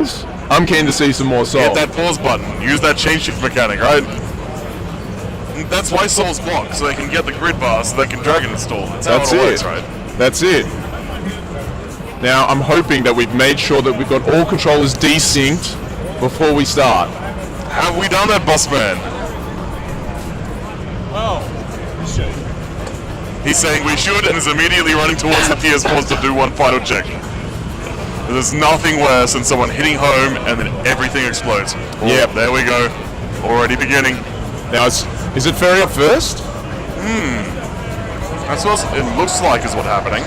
souls? I'm keen to see some more souls. Hit that pause button. Use that chain shift mechanic, right? That's why souls block, so they can get the grid bar, so they can drag and install. That's how it works, right? That's it. Now, I'm hoping that we've made sure that we've got all controllers desynced before we start. Have we done that, boss man? Oh, He's saying we should, and is immediately running towards the PS4s to do one final check. There's nothing worse than someone hitting home and then everything explodes. Yep. There we go. Already beginning. Now, is it Ferry up first? That's what it looks like is what's happening.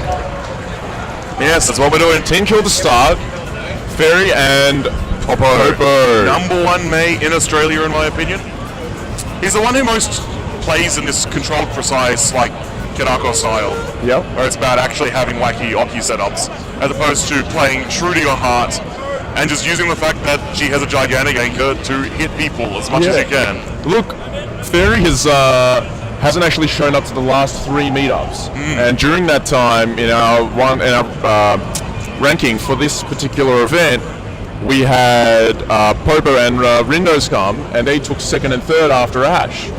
Yes, that's what we're doing. 10 kill to start. Ferry and Popo. Number one May in Australia, in my opinion. He's the one who most plays in this controlled precise, like, Kanako style. Yep. Where it's about actually having wacky Oki setups, as opposed to playing true to your heart and just using the fact that she has a gigantic anchor to hit people as much as you can. Look, Ferry hasn't actually shown up to the last 3 meetups, and during that time, in our ranking for this particular event, we had Popo and Rindos come, and they took 2nd and 3rd after Ash.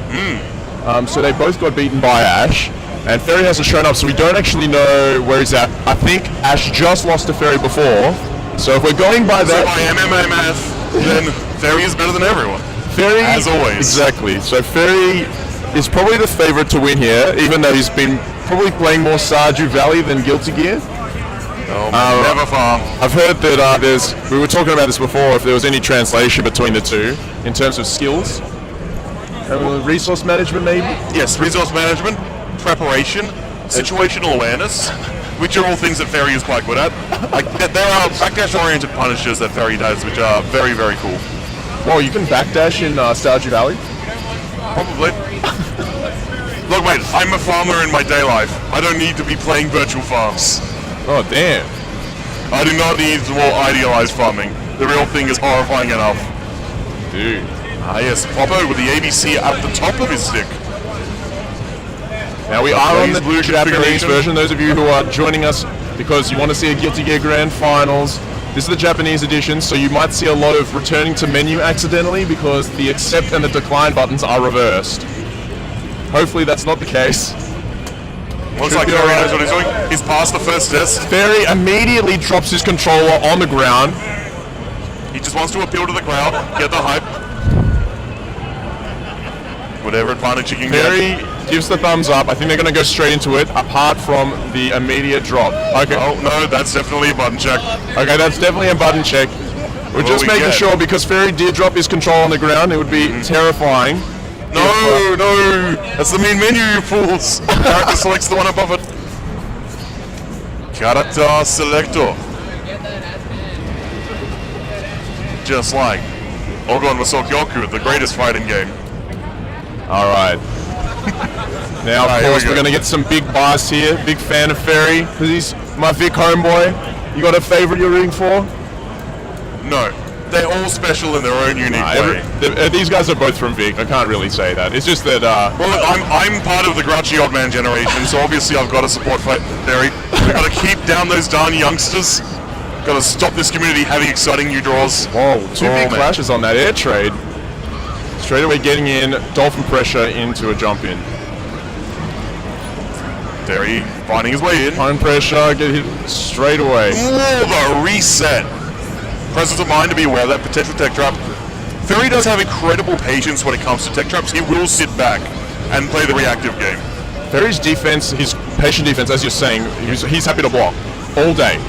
So they both got beaten by Ash, and Ferry hasn't shown up, so we don't actually know where he's at. I think Ash just lost to Ferry before, so if we're going by that... So by MMA math, then Ferry is better than everyone. Ferry, as always. Exactly. So Ferry is probably the favorite to win here, even though he's been probably playing more Stardew Valley than Guilty Gear. Never far. I've heard that we were talking about this before, if there was any translation between the two in terms of skills. Resource management, maybe? Yes, resource management, preparation, situational awareness, which are all things that Ferry is quite good at. Like, there are backdash-oriented punishes that Ferry does, which are very, very cool. Whoa, you can backdash in Stardew Valley? Probably. Look, mate, I'm a farmer in my day life. I don't need to be playing virtual farms. Oh, damn. I do not need more idealized farming. The real thing is horrifying enough. Dude. Ah, yes, Popo with the ABC at the top of his stick. Now we are on the Japanese version. Those of you who are joining us because you want to see a Guilty Gear Grand Finals, this is the Japanese edition, so you might see a lot of returning to menu accidentally because the accept and the decline buttons are reversed. Hopefully that's not the case. Looks like Ferry knows what he's doing. He's passed the first test. Ferry immediately drops his controller on the ground. He just wants to appeal to the crowd, get the hype. Whatever advantage he can get. Ferry gives the thumbs up. I think they're going to go straight into it, apart from the immediate drop. Okay. Oh, no, that's definitely a button check. Okay, that's definitely a button check. We're just making sure, because Ferry did drop his control on the ground, it would be terrifying. No, no, that's the main menu, you fools. Character selects the one above it. Character selector. Just like Ogon Masokyoku, the greatest fighting game. Alright. Now, of course, we're going to get some big boss here. Big fan of Ferry, because he's my Vic homeboy. You got a favorite you're rooting for? No. They're all special in their own unique way. These guys are both from Vic. I can't really say that. It's just that... Well, I'm part of the grouchy odd man generation, so obviously I've got to support Ferry. We've got to keep down those darn youngsters. Got to stop this community having exciting new draws. Whoa, two big clashes on that air trade. Straight away getting in, dolphin pressure into a jump in. Ferry finding his way in. Home pressure, get hit straight away. Ooh, the reset. Presence of mind to be aware of that potential tech trap. Ferry does have incredible patience when it comes to tech traps. He will sit back and play the reactive game. Ferry's defense, his patient defense, as you're saying, he's happy to block all day.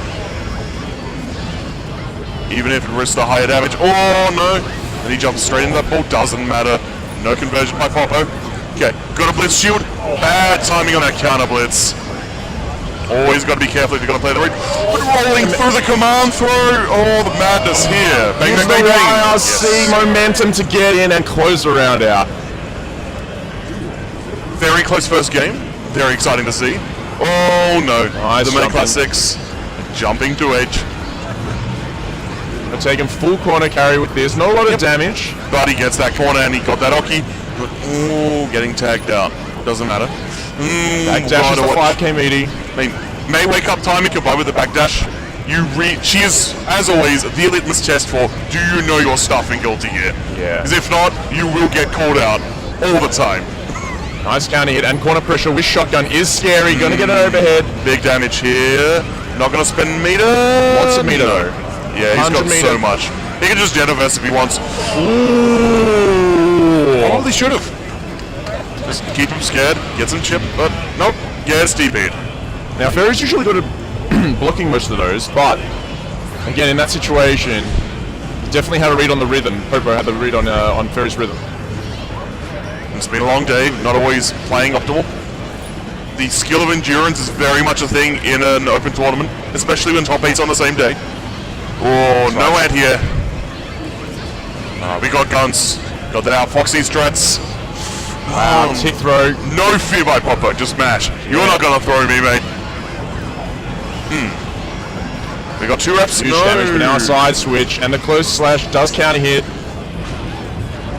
Even if it risks the higher damage. Oh no! And he jumps straight into that ball. Doesn't matter. No conversion by Popo. Okay, got a blitz shield. Bad timing on that counter blitz. Always got to be careful if you're going to play the read. Rolling through the command throw. Oh, the madness here. Bang, bang, bang, bang. YRC momentum to get in and close the round out. Very close first game. Very exciting to see. Oh no. Nice the main class 6. Jumping to edge. They're taking full corner carry with this. Not a lot of damage. But he gets that corner and he got that Oki. Ooh, getting tagged out. Doesn't matter. Backdash is a 5k meaty. I mean, may wake up time if you're by with the backdash. She is, as always, the litmus test for, do you know your stuff in Guilty Gear? Yeah. Because if not, you will get called out all the time. Nice counter hit and corner pressure with shotgun is scary. Gonna get an overhead. Big damage here. Not gonna spend meter. What's a meter though? Yeah, he's got meter. so much. He can just Genoverse if he wants. Ooh. Probably should have. Just keep him scared, get some chip, but nope. Gets DP'd. Now Ferry's usually good at blocking most of those, but again in that situation, he definitely had a read on the rhythm. Popo had the read on Ferry's rhythm. It's been a long day, not always playing optimal. The skill of endurance is very much a thing in an open tournament, especially when top 8's on the same day. Oh, no ad here. We got guns. Got that out Foxy strats. Wow, tick throw. No fear by Popo, just mash. You're not gonna throw me, mate. We got 2 reps. Huge damage, but now a side switch, and the close slash does counter hit.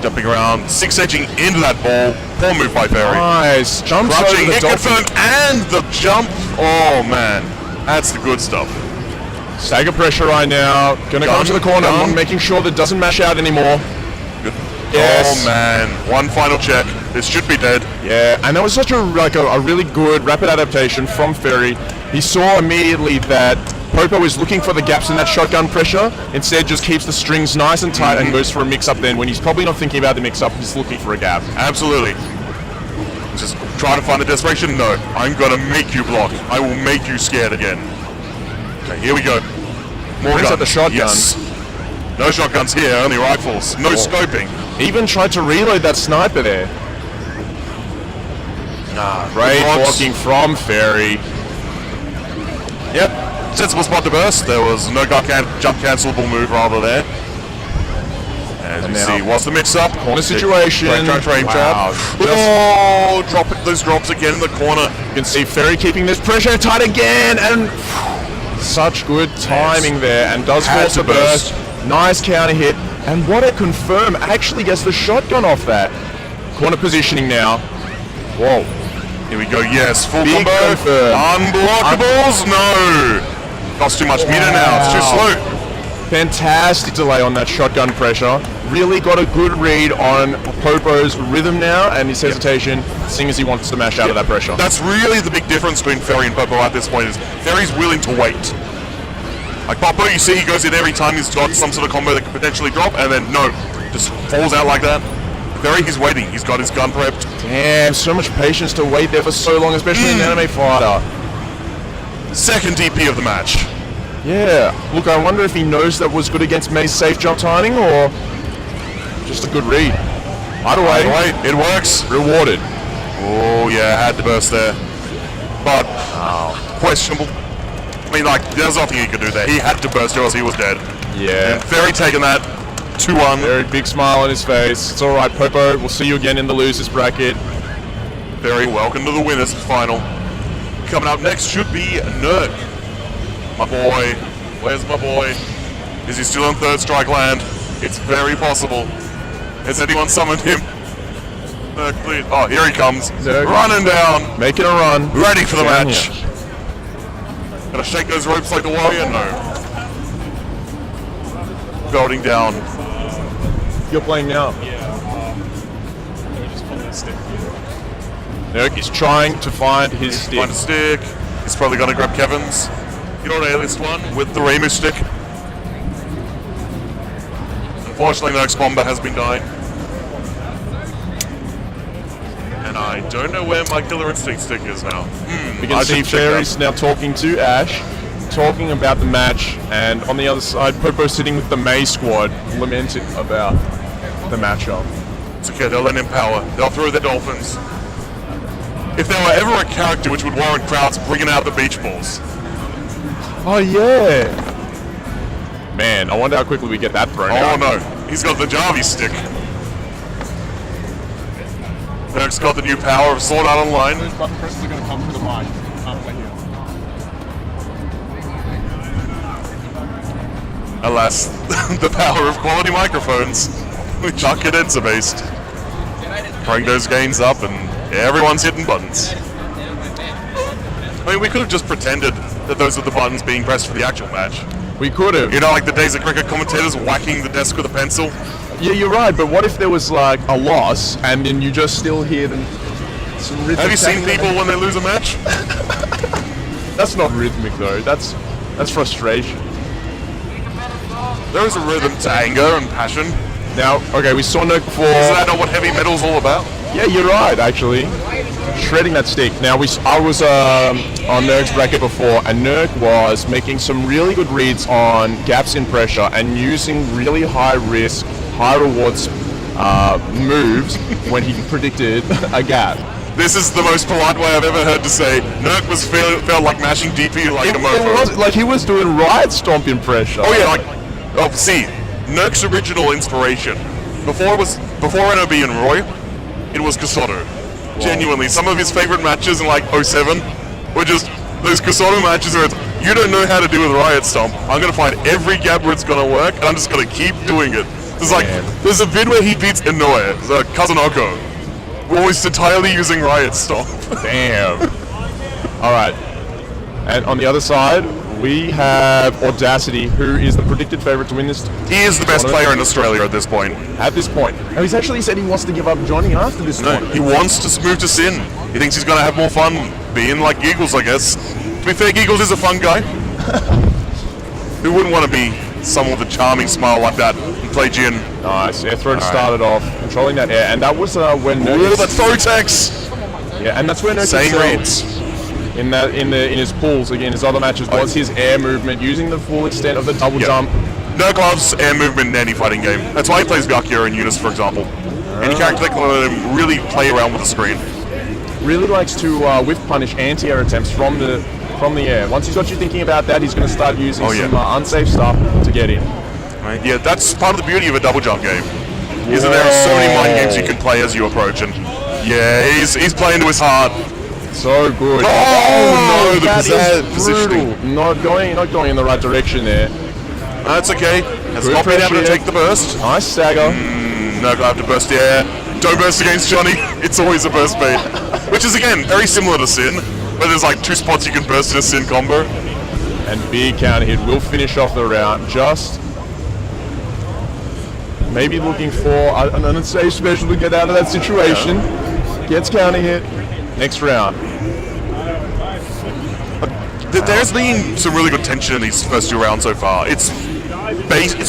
Jumping around, 6-edging into that ball. Poor move by Ferry. Nice. Jumps over Crouching, the hit dolphin. confirmed, and the jump. Oh man, that's the good stuff. Stagger pressure right now. Gonna go into the corner, making sure that doesn't mash out anymore. Good. Yes. Oh man, one final check. This should be dead. Yeah, and that was such a really good rapid adaptation from Ferry. He saw immediately that Popo is looking for the gaps in that shotgun pressure, instead just keeps the strings nice and tight and goes for a mix-up then. When he's probably not thinking about the mix-up, he's looking for a gap. Absolutely. Just try to find the desperation. No, I'm gonna make you block. I will make you scared again. Okay, here we go. More Brings guns. out the shotgun. Yes. No shotguns here, only rifles. No scoping. Even tried to reload that sniper there. Great blocking from Ferry. Yep. Sensible spot to burst. There was no jump cancelable move rather there. As you see, what's the mix-up? Corner situation. Frame trap. Oh, drop it, those drops again in the corner. You can see Ferry keeping this pressure tight again, and such good timing there, and does force a burst. Nice counter hit, and what a confirm, actually gets the shotgun off that. Corner positioning now. Whoa. Here we go, yes, full Big combo. confirm. Unblockables, no. Costs too much meter now, it's too slow. Fantastic delay on that shotgun pressure. Really got a good read on Popo's rhythm now and his hesitation, seeing as he wants to mash out of that pressure. That's really the big difference between Ferry and Popo at this point, is Ferry's willing to wait. Like Popo, you see he goes in every time he's got some sort of combo that could potentially drop, and then no, just falls out like that. Ferry, he's waiting, he's got his gun prepped. Damn, so much patience to wait there for so long, especially in an anime fighter. Second DP of the match. Yeah, look, I wonder if he knows that was good against May's safe jump timing, or just a good read. Either way, it works. Rewarded. Oh yeah, had to burst there. But, questionable. I mean, like, there's nothing he could do there. He had to burst or else he was dead. Yeah. And Ferry taking that 2-1. Very big smile on his face. It's alright, Popo. We'll see you again in the losers bracket. Ferry, welcome to the winners final. Coming up next should be Nurk. My boy. Where's my boy? Is he still on third strike land? It's very possible. Has anyone summoned him? Nurk, please. Oh, here he comes. Nurk. Running down. Making a run. Ready for the Down match. here. Gonna shake those ropes like the warrior? No. Belting down. You're playing now. Nurk is trying to find his stick. Find a stick. He's probably gonna grab Kevin's. You know what, A-list one with the Ramu stick. Unfortunately, Nurk's combo has been dying. And I don't know where my Killer Instinct stick is now. We can see Ferry's now talking to Ash, talking about the match, and on the other side, Popo sitting with the May squad, lamenting about the matchup. It's okay, they'll let him power. They'll throw the dolphins. If there were ever a character which would warrant crowds bringing out the beach balls. Oh yeah! Man, I wonder how quickly we get that thrown out. Oh no, he's got the Jarvie stick. Nurk's got the new power of Sword Art Online. Those button presses are going to come through the mic. Can't play here. Alas, the power of quality microphones, which are cadenza based. Crank those gains up and everyone's hitting buttons. I mean, we could have just pretended that those are the buttons being pressed for the actual match. We could have. You know, like the days of cricket commentators whacking the desk with a pencil. Yeah, you're right, but what if there was like a loss and then you just still hear them? Some rhythmic Have you seen tapping? people when they lose a match? That's not rhythmic though. That's frustration. There is a rhythm to anger and passion. Now, okay, we saw Nerk before. Is that not what heavy metal's all about? Yeah, you're right, actually. Shredding that stick. Now, I was on Nerk's bracket before, and Nerk was making some really good reads on gaps in pressure and using really high risk, high rewards moves when he predicted a gap. This is the most polite way I've ever heard to say Nerk was felt like mashing DP like a mofo. It was like he was doing riot stomp in pressure. Oh yeah, see, Nerk's original inspiration before NOB and Roy, it was Kasoro. Wow. Genuinely, some of his favorite matches in like 07 were just those Kasoro matches where it's, you don't know how to do with riot stomp. I'm gonna find every gap where it's gonna work, and I'm just gonna keep doing it. There's a vid where he beats Inoue, Kazunoko, almost entirely using riot stomp. Damn. All right. And on the other side, we have Audacity, who is the predicted favorite to win this. He is the best player in Australia at this point. At this point. Now, he's actually said he wants to give up joining after this tournament. He wants to move to Sin. He thinks he's going to have more fun being like Giggles, I guess. To be fair, Giggles is a fun guy. Who wouldn't want to be someone with a charming smile like that and play Jin? Nice. Air throw started off, controlling that air, and that was when Nerk... Ooh, that throw text! Yeah, and that's where Nerk Same reads. In his pools, again, his other matches, was his air movement, using the full extent of the double jump. Nerk loves air movement in any fighting game. That's why he plays Byakuya and Eunice, for example. Any character that can let him really play around with the screen. Really likes to whiff punish anti-air attempts from the air. Once he's got you thinking about that, he's going to start using some unsafe stuff to get in. Right. Yeah, that's part of the beauty of a double jump game. Is that there are so many mind games you can play as you approach, and yeah, he's playing to his heart. So good. Oh no, the positioning. Not going in the right direction there. That's okay. Has not been able to take the burst. Nice stagger. No, I have to burst the air. Don't burst against Johnny. It's always a burst bait. Which is again very similar to Sin, where there's like 2 spots you can burst in a Sin combo. And big counter hit will finish off the round. Just maybe looking for an unsafe special to get out of that situation. Gets counter hit. Next round. There's been some really good tension in these first 2 rounds so far. It's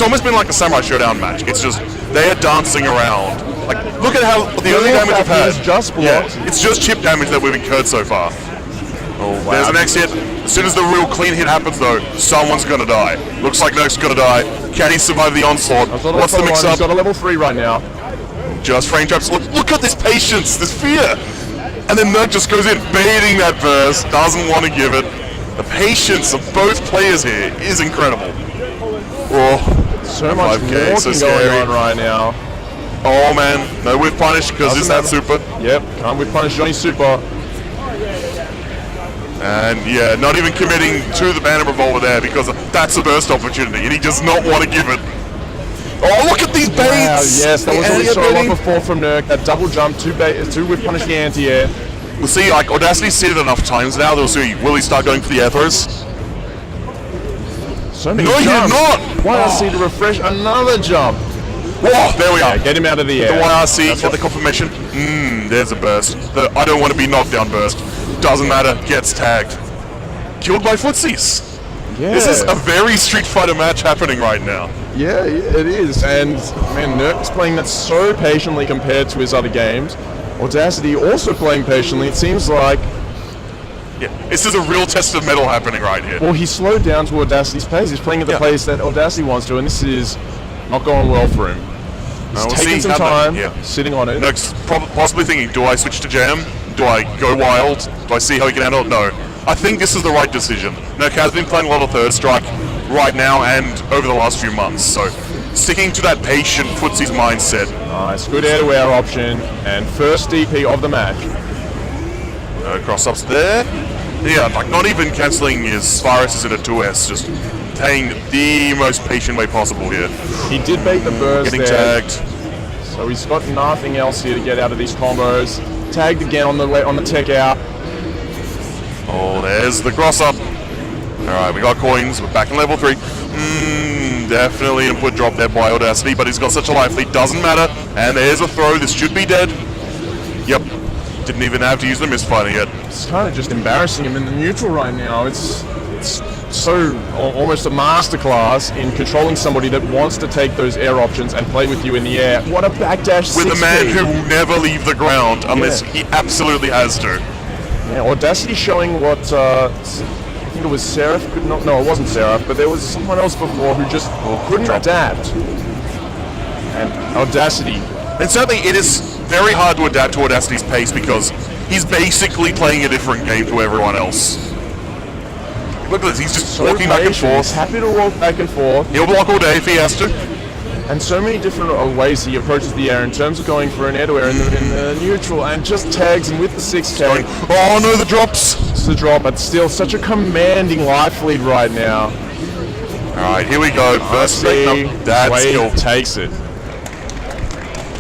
almost been like a Samurai Showdown match. It's just they are dancing around. Like, look at how the only damage we've had. It's just chip damage that we've incurred so far. Oh wow. There's the next hit. As soon as the real clean hit happens, though, someone's gonna die. Looks like Nerk's gonna die. Can he survive the onslaught? What's the mix-up? He's got a level 3 right now. Just frame traps. Look at this patience, this fear. And then Nerk just goes in, baiting that burst, doesn't want to give it. The patience of both players here is incredible. Oh, so much walking going on right now. Oh man, no whip punish because it's that super. Yep, can't whip punish Johnny's super. And yeah, not even committing to the Banner Revolver there because that's a burst opportunity and he does not want to give it. Oh, look at these baits! Wow, yes, that was what we saw one before from Nerk. That double jump, 2 whip punish the anti-air. We'll see, like, Audacity's seen it enough times now, they'll see, will he start going for the air throws? So many jumps. No, he did not! YRC to refresh another jump. Whoa, there we are. Get him out of the air. The YRC, get the confirmation. There's a burst. The I don't want to be knocked down burst. Doesn't matter, gets tagged. Killed by footsies. Yeah. This is a very Street Fighter match happening right now. Yeah, it is. And, man, Nerk's playing that so patiently compared to his other games. Audacity also playing patiently. It seems like... Yeah, this is a real test of metal happening right here. Well, he slowed down to Audacity's pace. He's playing at the pace that Audacity wants to, and this is not going well for him. He's taking some time, sitting on it. Nerk's possibly thinking, do I switch to Jam? Do I go wild? Do I see how he can handle it? No. I think this is the right decision. Nerk has been playing a lot of Third Strike right now and over the last few months, so sticking to that patient footsies mindset. Nice, good air-to-air option, and first DP of the match. No cross-ups there. Yeah, like not even cancelling his viruses into 2S, just playing the most patient way possible here. He did bait the burst getting tagged. So he's got nothing else here to get out of these combos. Tagged again on the tech out. Oh, there's the cross-up. Alright, we got coins. We're back in level 3. Definitely input drop there by Audacity, but he's got such a life lead. Doesn't matter. And there's a throw. This should be dead. Yep. Didn't even have to use the misfighting yet. It's kind of just embarrassing him in the neutral right now. It's so almost a masterclass in controlling somebody that wants to take those air options and play with you in the air. What a backdash With a man 6-speed. who will never leave the ground unless he absolutely has to. Yeah, Audacity showing what I think it was Seraph. No, it wasn't Seraph, but there was someone else before who just couldn't adapt. And Audacity. And certainly it is very hard to adapt to Audacity's pace because he's basically playing a different game to everyone else. Look at this, he's just walking back and He's forth. happy to walk back and forth. He'll block all day if he has to. And so many different ways he approaches the air in terms of going for an air-to-air in the neutral and just tags him with the 6K. Oh no, the drops! It's the drop, but still such a commanding life lead right now. Alright, here we go. First thing, that's Wade skill. takes it.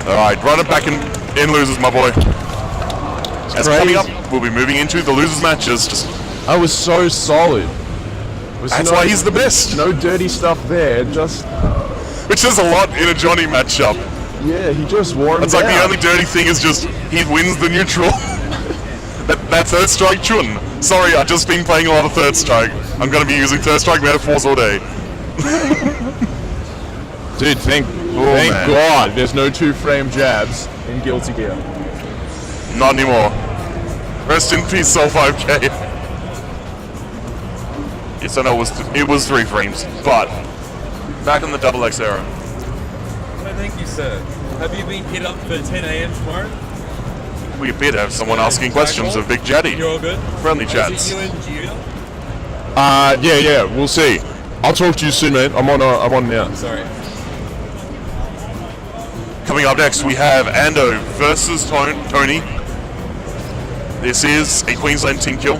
Alright, run it back in losers, my boy. As coming up, we'll be moving into the losers matches. Just I was so solid. that's why he's the best. No dirty stuff there, just... Which is a lot in a Johnny matchup. Yeah, he just wore him It's like the down. only dirty thing is just he wins the neutral. that third strike chun. Sorry, I've just been playing a lot of third strike. I'm going to be using third strike metaphors all day. Dude, thank man. God there's no 2-frame jabs in Guilty Gear. Not anymore. Rest in peace, Soul 5K. Yes, I know it was 3 frames, but back in the double X era. No, thank you, sir. Have you been hit up for 10 a.m. tomorrow? We appear to have someone asking questions of BigJaddy. You're all good? Friendly Is chats. it you and Gio? Yeah, we'll see. I'll talk to you soon, mate. I'm on now. Sorry. Coming up next, we have Ando versus Tony. This is a Queensland team kill.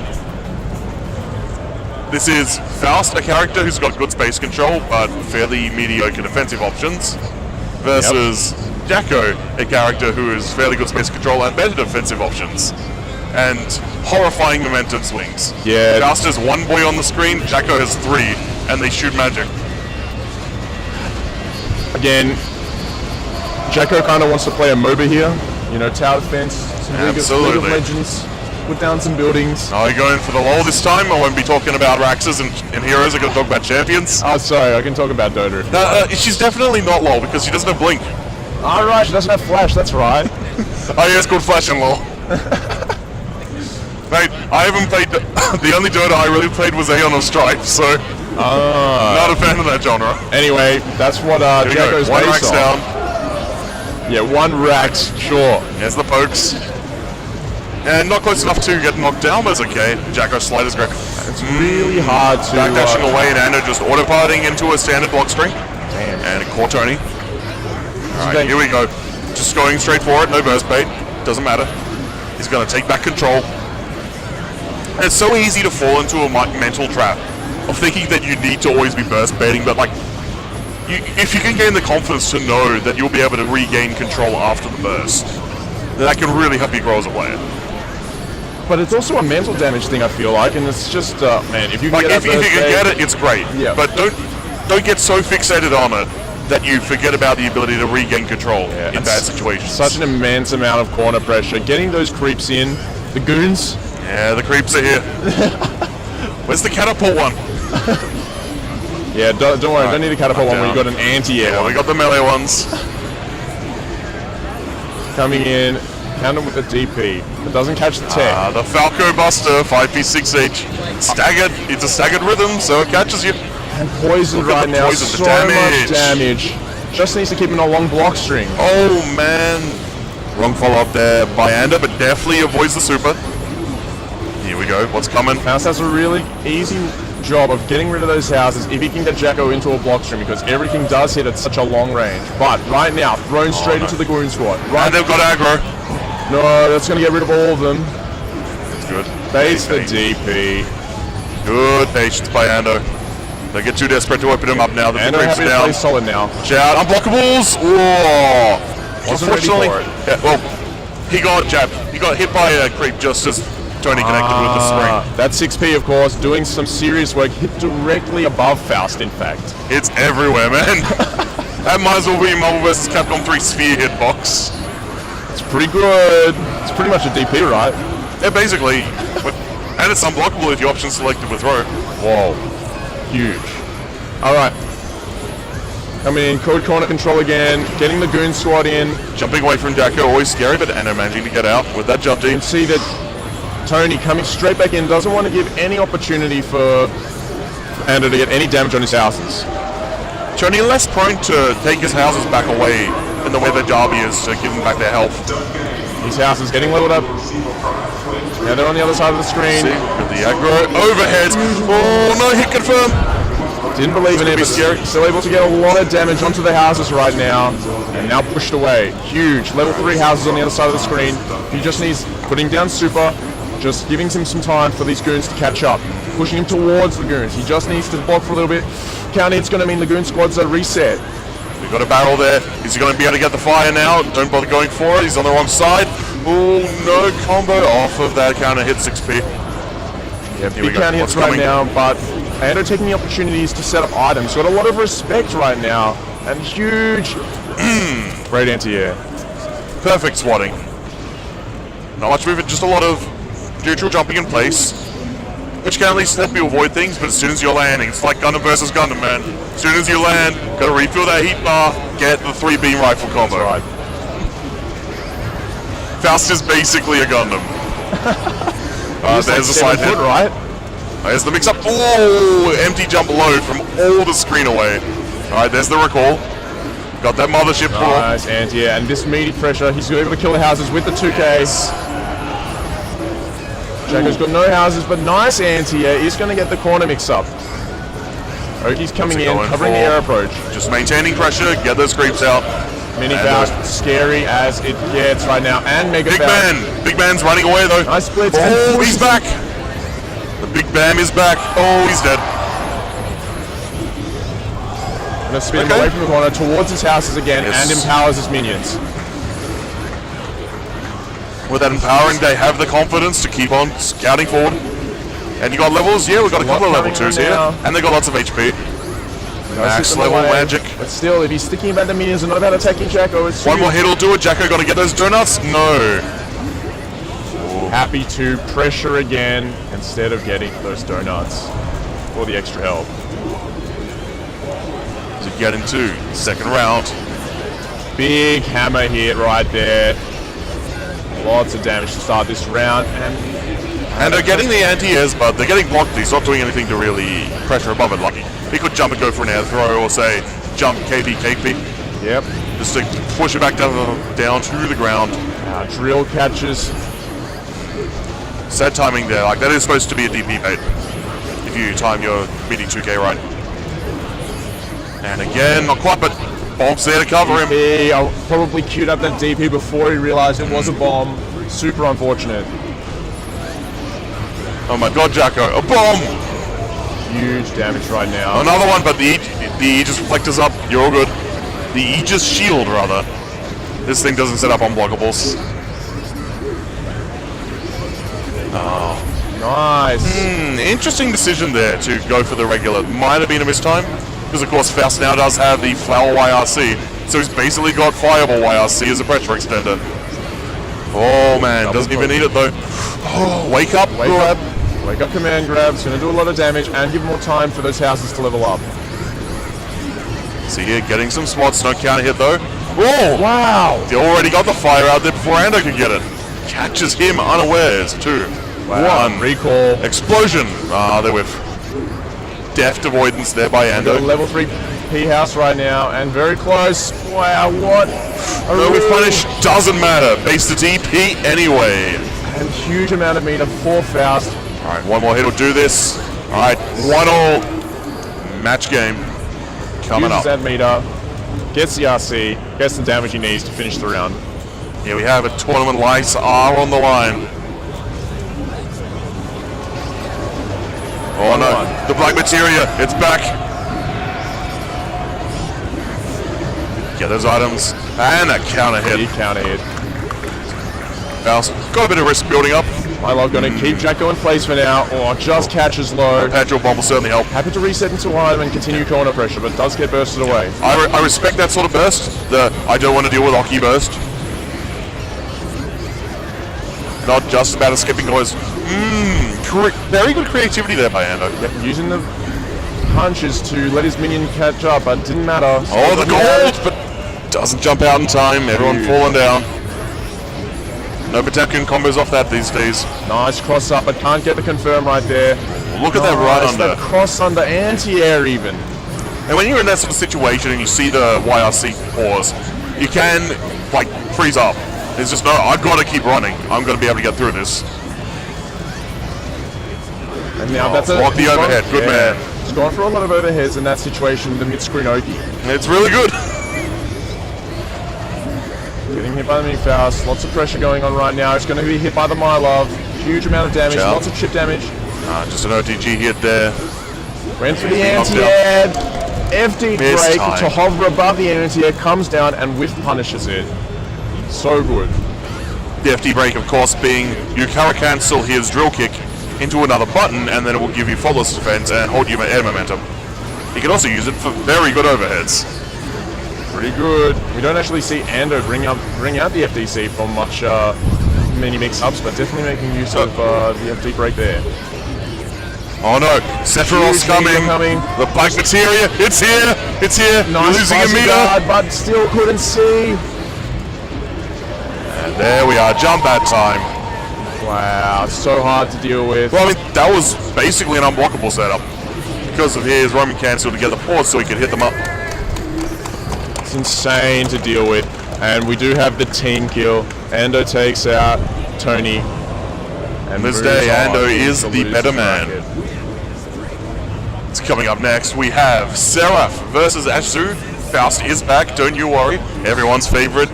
This is Faust, a character who's got good space control, but fairly mediocre defensive options, versus Jacko, a character who has fairly good space control and better defensive options, and horrifying momentum swings. Yeah. Faust has 1 boy on the screen, Jacko has 3, and they shoot magic. Again, Jacko kind of wants to play a MOBA here. You know, tower defense, some League of Absolutely. Legends, put down some buildings. Are you going for the lol this time? I won't be talking about Raxes and Heroes, I'm going to talk about champions. Oh, sorry, I can talk about Dota. She's definitely not lol because she doesn't have blink. Alright, she doesn't have flash, that's right. Oh yeah, it's called Flash and lol. Mate, I haven't played, the only Dota I really played was Aeon of Strife, so not a fan of that genre. Anyway, that's what Here we go, Jacko's 1 based Rax on. down, Yeah, 1 Rax, sure. there's the pokes. And not close enough to get knocked down, but it's okay. Jacko sliders great. It's really hard to... Backdashing away and Anna just auto-parting into a standard block string. Damn. And it caught Tony. Alright, here we go. Just going straight for it, no burst bait. Doesn't matter. He's going to take back control. And it's so easy to fall into a mental trap of thinking that you need to always be burst baiting, but like, if you can gain the confidence to know that you'll be able to regain control after the burst, then that can really help you grow as a player. But it's also a mental damage thing, I feel like, and it's just, man, if you can Like, get if you can get it, it's great. Yeah. But don't get so fixated on it that you forget about the ability to regain control in bad situations. Such an immense amount of corner pressure. Getting those creeps in, the goons. Yeah, the creeps are here. Where's the catapult one? Yeah, don't worry, don't need a catapult one when you got an anti-air Yeah, one. we got the melee ones. Coming in, count him with the DP. It doesn't catch the tech. The Falco Buster, 5p6 each. Staggered, it's a staggered rhythm, so it catches you. And poisoned look at right the now, poison, the so damage. much damage. Just needs to keep him on a long block string. Oh man. Wrong follow-up there by Ander, but definitely avoids the super. Here we go, what's coming? Mouse has a really easy job of getting rid of those houses if he can get Jacko into a block string, because everything does hit at such a long range. But right now, thrown straight into the goon squad. Right, And they've got aggro. no, that's going to get rid of all of them. That's good. Base the DP. Good patience by Ando. They get too desperate to open him up now. The And creeps happy to down. play solid now. Shout, unblockables! Oh! Wasn't ready Unfortunately, for it. yeah, well, he got jabbed. He got hit by a creep just as Tony connected with the spring. That 6P, of course, doing some serious work. Hit directly above Faust, in fact. It's everywhere, man. That might as well be Marvel vs. Capcom 3 sphere hitbox. It's pretty good. It's pretty much a DP, right? Yeah, basically. And it's unblockable if you option selected with throw. Whoa. Huge. Alright. Coming in, code corner control again, getting the goon squad in. Jumping away from Jacko, always scary, but Ando managing to get out with that jump You deep. can see that Tony coming straight back in, doesn't want to give any opportunity for Ando to get any damage on his houses. Tony less prone to take his houses back away in the way that Darby is to give them back their health. His house is getting leveled up. Now they're on the other side of the screen. See, with the aggro, overheads. Oh no, hit confirm. Didn't believe in it, but still able to get a lot of damage onto the houses right now. And now pushed away. Huge. Level 3 houses on the other side of the screen. He just needs putting down super, just giving him some time for these goons to catch up. Pushing him towards the goons. He just needs to block for a little bit. Counter hit's going to mean the goon squads are reset. We've got a barrel there. Is he going to be able to get the fire now? Don't bother going for it. He's on the wrong side. Oh, no combo off of that counter hit 6P. Yeah, big counter hits right now, but Ando taking the opportunities to set up items. Got a lot of respect right now. And huge. Great anti-air. Perfect swatting. Not much movement, just a lot of neutral jumping in place. Which can at least help you avoid things, but as soon as you're landing, it's like Gundam versus Gundam, man. As soon as you land, gotta refill that heat bar, get the 3 beam rifle combo. Right. Faust is basically a Gundam. There's like a side hit. Right? There's the mix up. Oh, empty jump low from all the screen away. Alright, there's the recall. Got that mothership pull. Nice anti-air, and this meaty pressure, he's able to kill the houses with the 2Ks. Jacko's got no houses, but nice anti-air. He's going to get the corner mix up. Oki's coming in, covering the air approach. Just maintaining pressure, get those creeps out. Mini Faust, scary as it gets right now, and Mega Big Faust. Man! Big Man's running away though. Nice splits. Oh, he's back! The Big Bam is back. Oh, he's dead. Gonna spin him away from the corner towards his houses again, and empowers his minions. With that empowering, they have the confidence to keep on scouting forward. And you got levels, yeah, we've got a couple of level 2s here. And they got lots of HP. Max level magic. But still, if he's thinking about the minions and not about attacking Jacko, it's one more hit will do it. Jacko gonna get those donuts? No. Happy to pressure again instead of getting those donuts for the extra help. To get into second round. Big hammer hit right there. Lots of damage to start this round, and they're getting the anti-airs, but they're getting blocked. He's not doing anything to really pressure above it. Like he could jump and go for an air throw, or say jump KP KP. Yep. Just to push it back down to the ground. Drill catches. Sad timing there. Like that is supposed to be a DP bait if you time your mini 2K right. And again, not quite, but bomb's there to cover him. He probably queued up that DP before he realized it was a bomb. Super unfortunate. Oh my god, Jacko, a bomb! Huge damage right now. Another one, but the Aegis reflector's up. You're all good. The Aegis shield, rather. This thing doesn't set up unblockables. Oh. Nice. Interesting decision there to go for the regular. Might have been a mistime. Because of course Faust now does have the Flower YRC, so he's basically got Fireball YRC as a pressure extender. Oh man, doesn't even need it though. Oh, wake up, grab. Wake up command grab, it's going to do a lot of damage and give more time for those houses to level up. See here, getting some spots, no counter hit though. Oh, wow! He already got the fire out there before Ando could get it. Catches him unawares, 2. Wow. 1. Recall. Explosion. They're with deft avoidance there by Ando. Level 3 P house right now, and very close. Wow, what? No, with punish, doesn't matter. Base the DP anyway. And huge amount of meter for Faust. Alright, one more hit will do this. Alright, 1-all. Match game. Coming Uses up. that meter, gets the RC, gets the damage he needs to finish the round. Here we have it. Tournament lights are on the line. Oh no, the black materia, it's back. Get those items, and a counter hit. He counter hit. Faust got a bit of risk building up. My love gonna keep Jacko in place for now, or just catches low. Perpetual bomb will certainly help. Happy to reset into item and continue corner pressure, but does get bursted away. I respect that sort of burst. I don't want to deal with Oki burst. Not just about escaping noise. Very good creativity there by Ando. Yep, using the punches to let his minion catch up, but didn't matter. Oh, the gold, but doesn't jump out in time. Everyone falling down. No Patakian combos off that these days. Nice cross up, but can't get the confirm right there. Look at that right under. That cross under anti-air even. And when you're in that sort of situation and you see the YRC pause, you can, like, freeze up. It's just, no, I've got to keep running. I'm going to be able to get through this. And now that's the overhead. Good man. He's gone for a lot of overheads in that situation, the mid-screen Oki. It's really good. Getting hit by the mini-Faust. Lots of pressure going on right now. It's going to be hit by the Mylov. Huge amount of damage. Chow. Lots of chip damage. Just an OTG hit there. Went for the anti-air. FD break to hover above the anti-air. Comes down and whiff punishes it. So good. The FD break, of course, being you cancel his drill kick into another button, and then it will give you flawless defense and hold you air momentum. You can also use it for very good overheads. Pretty good. We don't actually see Ando bring out the FDC from much many mix-ups, but definitely making use of the FD break there. Oh no, Sephiroth's coming. The bike materia, it's here. Nice You're losing a meter. Guard, but still couldn't see. And there we are, jump that time. Wow, so hard to deal with. Well, I mean, that was basically an unblockable setup. Because of his Roman cancel to get the pause so he could hit them up. It's insane to deal with. And we do have the team kill. Ando takes out Tony. And this day, Ando is the better man. It's coming up next. We have Seraph versus Ashu. Faust is back, don't you worry. Everyone's favorite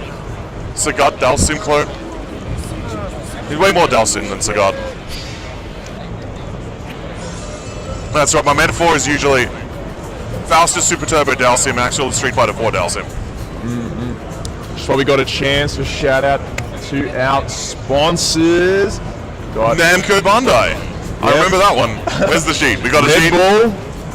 Sagat Dalsim clone. He's way more Dalsim than Sagat. That's right, my metaphor is usually Faust is Super Turbo Dalsim, Axel is Street Fighter 4 Dalsim. Just while we got a chance to shout out to our sponsors. Got Namco Bandai. I remember that one. Where's the sheet? We got a sheet.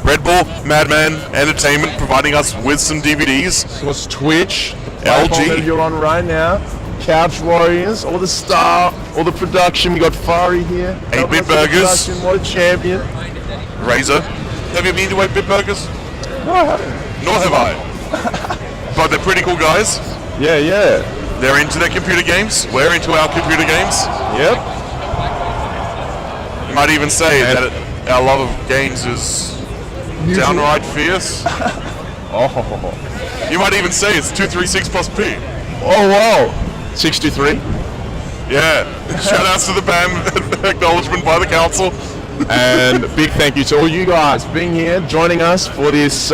Red Bull, Madman Entertainment providing us with some DVDs. Of course, Twitch. LG. That you're on right now. CouchWarriors, all the star, all the production. We got Fari here. 8-Bit Burgers. What a champion. Razor. Have you been to 8-Bit Burgers? No, I haven't. Nor have I. But they're pretty cool guys. Yeah. They're into their computer games. We're into our computer games. Yep. You might even say that our love of games is downright fierce. Oh. You might even say it's 236 plus P. Oh, wow. 623. Yeah. Shout outs to the BAM acknowledgement by the council. And a big thank you to all you guys being here, joining us for this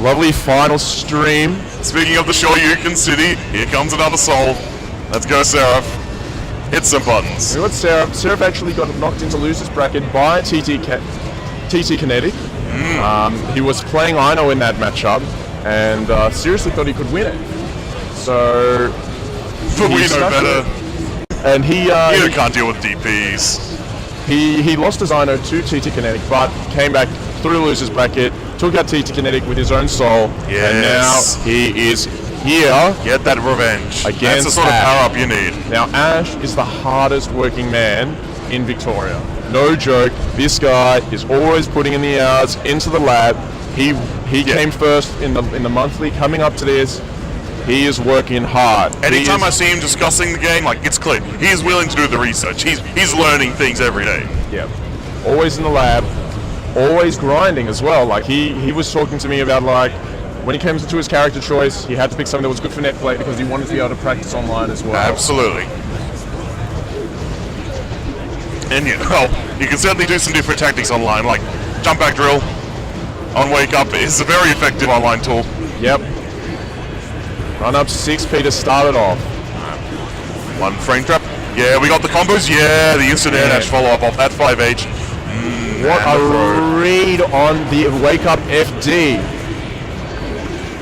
lovely final stream. Speaking of the Shoryuken City, here comes another soul. Let's go, Seraph. Hit some buttons. You know what, Seraph? Seraph actually got knocked into losers bracket by TT Kinetic. He was playing Ino in that matchup, and seriously thought he could win it. So, but we know better. And he can't deal with DPs. He lost his Ino to TT Kinetic, but came back through the losers bracket, took out TT Kinetic with his own soul, and now he is here. Get that revenge. Against That's the sort of power up you need. Now Ash is the hardest working man in Victoria. No joke. This guy is always putting in the hours into the lab. He came first in the monthly. Coming up to this, he is working hard. Anytime I see him discussing the game, like, it's clear he is willing to do the research. He's learning things every day. Yeah, always in the lab, always grinding as well. Like he was talking to me about, like, when he came to his character choice, he had to pick something that was good for net play because he wanted to be able to practice online as well. Absolutely. And you can certainly do some different tactics online, like jump back drill on wake up is a very effective online tool. Yep. Run up 6P to start it off. One frame trap. Yeah, we got the combos. Yeah, the instant air dash follow up off that 5H. What a read on the wake up FD.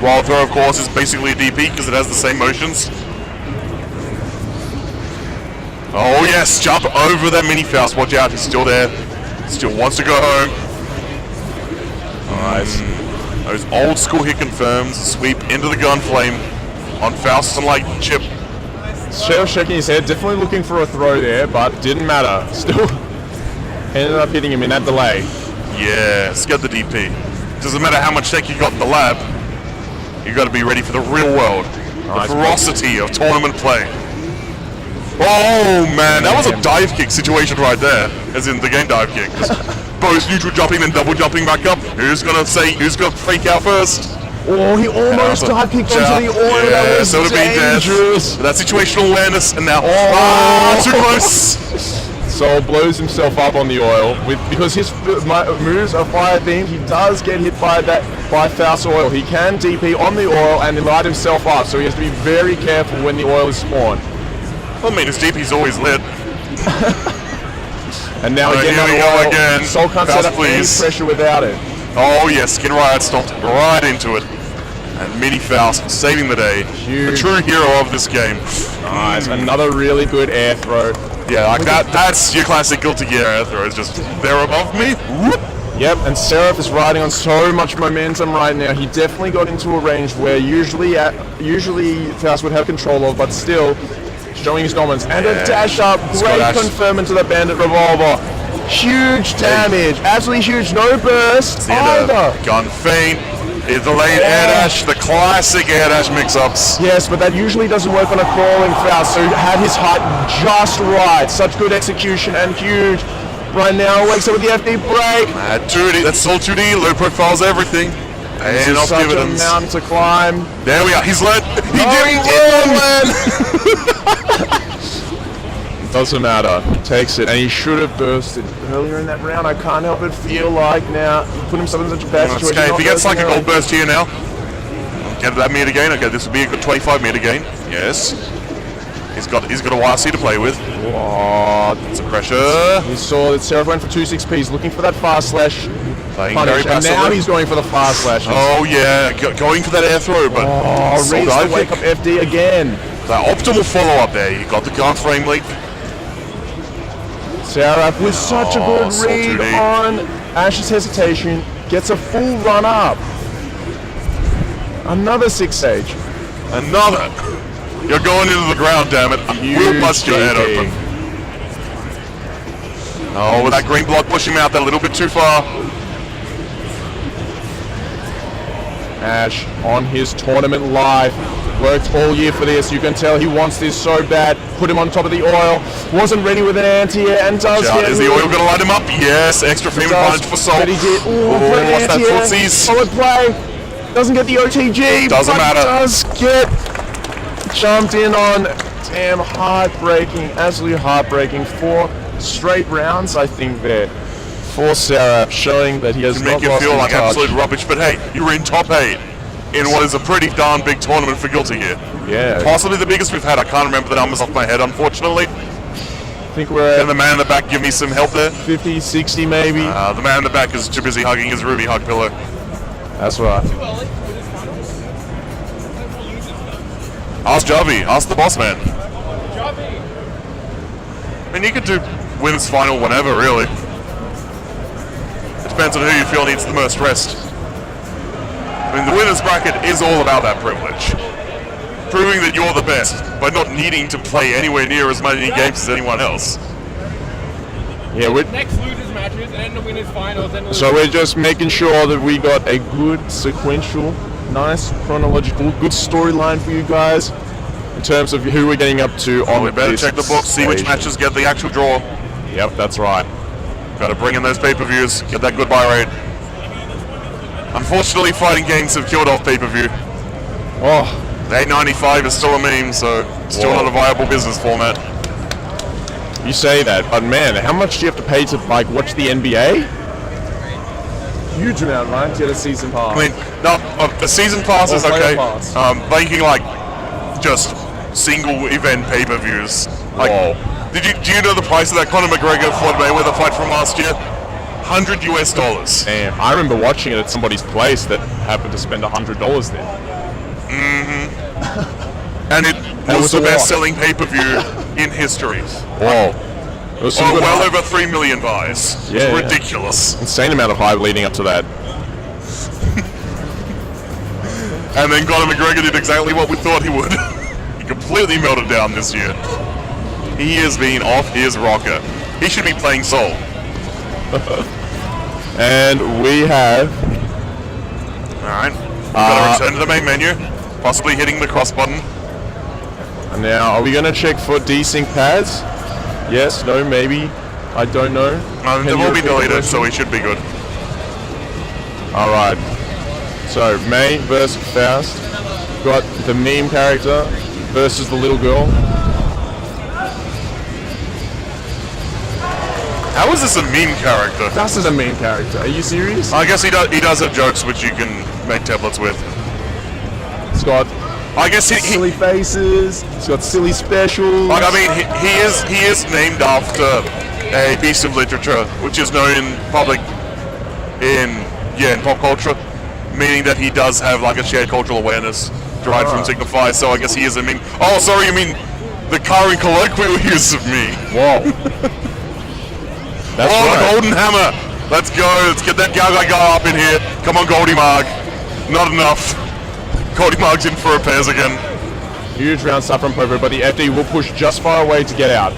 Wild throw, of course, is basically a DP because it has the same motions. Oh yes, jump over that mini Faust. Watch out, he's still there. Still wants to go home. Nice. Those old school hit confirms. Sweep into the gun flame on Faust and like Chip. Sheriff shaking his head, definitely looking for a throw there, but didn't matter. Still ended up hitting him in that delay. Yes, get the DP. Doesn't matter how much tech you got in the lab. You got to be ready for the real world. Nice. The ferocity of tournament play. Oh man, that was a dive kick situation right there, as in the game dive kick. Both neutral jumping and double jumping back up. Who's gonna freak out first? Oh, he almost dive kicked onto the oil. Yeah, That was so would have been dangerous. death. But that situational awareness, and now too close. Soul blows himself up on the oil because his moves are fire themed. He does get hit by Faust oil. He can DP on the oil and light himself up, so he has to be very careful when the oil is spawned. I mean, his DP's always lit. And now Here again, we go again. Soul can't set Faust, up any please. pressure without it. Oh yes, Skin Riot stomped right into it. And Mini Faust saving the day. Huge. The true hero of this game. Nice, another really good air throw. Yeah, like that's your classic Guilty Gear air throw. It's just, they're above me. Whoop. Yep, and Seraph is riding on so much momentum right now. He definitely got into a range where usually Faust would have control of, but still showing his dominance. And a dash up, great confirm into the Bandit Revolver. Huge damage, absolutely huge, no burst either. Gun feint, the late air dash, the classic air dash mix-ups. Yes, but that usually doesn't work on a crawling Faust, so he had his height just right. Such good execution and huge. Right now, wakes up with the FD break. 2D, that's all 2D, low profiles, everything. And off Such a dividends. mountain to climb. There we are, he's led. He Doesn't matter. Takes it, and he should have bursted earlier in that round. I can't help but feel like now he put himself in such a bad situation. Okay, if he gets like a early. gold burst here now, get that meter gain. Okay, this would be a good 25 meter gain. Yes. He's got a YC to play with. Oh, that's a pressure. he saw that Seraph went for 2 6P. He's looking for that fast slash punish, and now he's going for the fast slash. Oh yeah, going for that air throw, but reads the wake up FD again. The optimal follow up there. You got the gun frame length. Seraph with such a good read on Ash's hesitation, gets a full run up. Another 6 sage. Another. You're going into the ground, damn it. We'll bust your head open. Oh, with that green block pushing him out that little bit too far. Ash on his tournament life. Worked all year for this. You can tell he wants this so bad. Put him on top of the oil. Wasn't ready with an anti-air and does get Is the oil going to light him up? Yes, extra frame advantage for Soul. But he did. What's that footsies? Solid play. Doesn't get the OTG. Doesn't matter. Does get jumped in on. Damn, heartbreaking. Absolutely heartbreaking. 4 straight rounds, I think, there. For Seraph, showing that he has not lost his touch. Make you feel like absolute rubbish, but hey, you're in top 8 in what is a pretty darn big tournament for Guilty Gear. Yeah. Possibly the biggest we've had. I can't remember the numbers off my head, unfortunately. I think we're at Can the man in the back give me some help there? 50, 60 maybe. The man in the back is too busy hugging his Ruby hug pillow. That's right. Ask Javi. Ask the boss man. I mean, you could do winners final whenever, really. It depends on who you feel needs the most rest. I mean, the winners bracket is all about that privilege. Proving that you're the best by not needing to play anywhere near as many games as anyone else. Yeah, Next losers matches, and then the winners finals. so we're just making sure that we got a good sequential, nice chronological, good storyline for you guys in terms of who we're getting up to on We better this check the book, see which stage. matches get the actual draw. Yep, that's right. Got to bring in those pay-per-views, get that good buy rate. Unfortunately, fighting games have killed off pay-per-view. Oh, The 895 is still a meme, so still not a viable business format. you say that, but man, how much do you have to pay to like watch the NBA? Huge amount, right? To get a season pass. I mean, no, a season pass is player okay. pass. Making like just single event pay-per-views. Like, do you know the price of that Conor McGregor Floyd Mayweather fight from last year? $100 US. Damn, I remember watching it at somebody's place that happened to spend $100 there. And it was the a lot. best-selling pay-per-view in history. Whoa. It was some Oh, good well hype. over 3 million buys. Yeah, It's yeah. ridiculous. Insane amount of hype leading up to that. And then Conor McGregor did exactly what we thought he would. He completely melted down this year. He has been off his rocker. He should be playing Soul. And we have Alright. Gotta return to the main menu. Possibly hitting the cross button. now. Are we gonna check for desync pads? Yes. No. Maybe. I don't know. They will be deleted, so we should be good. All right. So May versus Faust. Got the meme character versus the little girl. How is this a meme character? Faust is a meme character. Are you serious? I guess he does have jokes which you can make tablets with. It's got I guess he silly faces. It's got silly specials. like I mean he is named after a piece of literature which is known in public in pop culture, meaning that he does have like a shared cultural awareness derived from Signify, so I guess he is a meme. Oh sorry, you mean the current colloquial use of me. Whoa. That's The right. golden hammer. Let's go. Let's get that guy up in here. Come on, Goldie Marg. Not enough. Goldie Marg's in for repairs again. Huge round stuff from Popo, but the FD will push just far away to get out.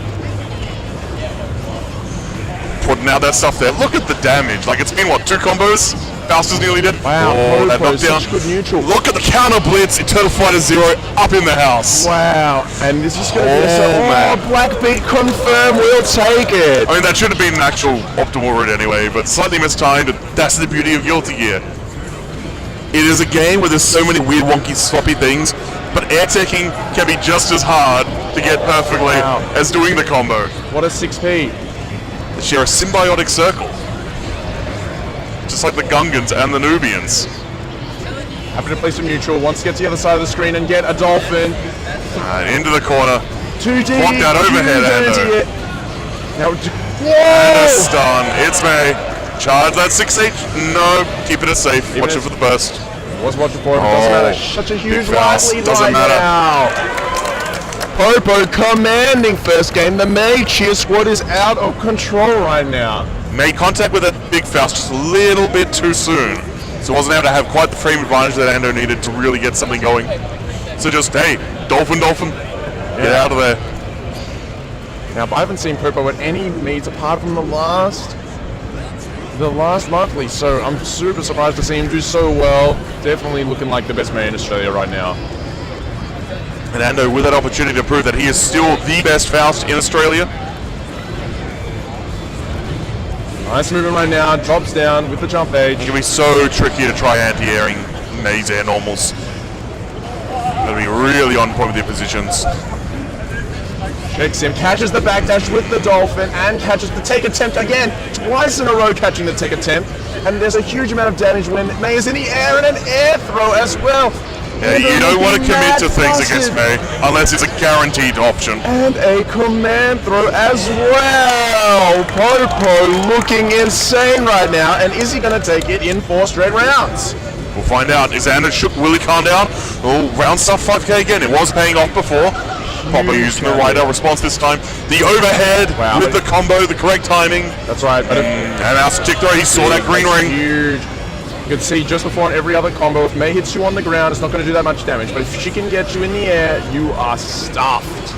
Putting out that stuff there. Look at the damage. Like it's been what, 2 combos? Faust is nearly dead. Wow, Oh, that Popo, knockdown. such good neutral. Look at the counter blitz. Eternal Fighter 0 up in the house. Wow, and this is going to be man. Black Beat confirm, we'll take it. I mean, that should have been an actual optimal route anyway, but slightly mistimed. That's the beauty of Guilty Gear. It is a game where there's so many weird, wonky, sloppy things, but air taking can be just as hard to get perfectly Wow. as doing the combo. What a 6P. They share a symbiotic circle. Just like the Gungans and the Nubians. Happy to play some neutral, wants to get to the other side of the screen and get a dolphin. Into the corner. 2D. Block that overhead, Ando. Now, And a whoa! stun. It's May. Charge that 6H. No. Keeping it safe. Watch it for the burst. Was watching for it, but doesn't Oh, matter. Such a huge big fouls. lead Doesn't right matter. now. Popo commanding first game. The May cheer squad is out of control right now. Made contact with that big Faust just a little bit too soon. So wasn't able to have quite the frame advantage that Ando needed to really get something going. So just, hey, Dolphin, get out of there. Now, I haven't seen Popo at any meets apart from the last monthly, so I'm super surprised to see him do so well. Definitely looking like the best man in Australia right now. And Ando with that opportunity to prove that he is still the best Faust in Australia. Nice movement right now, drops down with the jump edge. It can be so tricky to try anti-airing May's air normals. Gotta be really on point with your positions. Checks him, catches the backdash with the dolphin, and catches the take attempt again. Twice in a row catching the take attempt. And there's a huge amount of damage when May is in the air and an air throw as well. Yeah, you don't want to commit to things against May unless it's a guaranteed option. And a command throw as well. Popo looking insane right now. And is he going to take it in 4 straight rounds? We'll find out. Is Ando shook? Will he calm down? Oh, round stuff 5k again. It was paying off before. Popo using the right response this time. The overhead with the combo, the correct timing. That's right. But And that's tick throw. He saw that green ring. Huge. You can see just before on every other combo, if May hits you on the ground, it's not going to do that much damage. But if she can get you in the air, you are stuffed.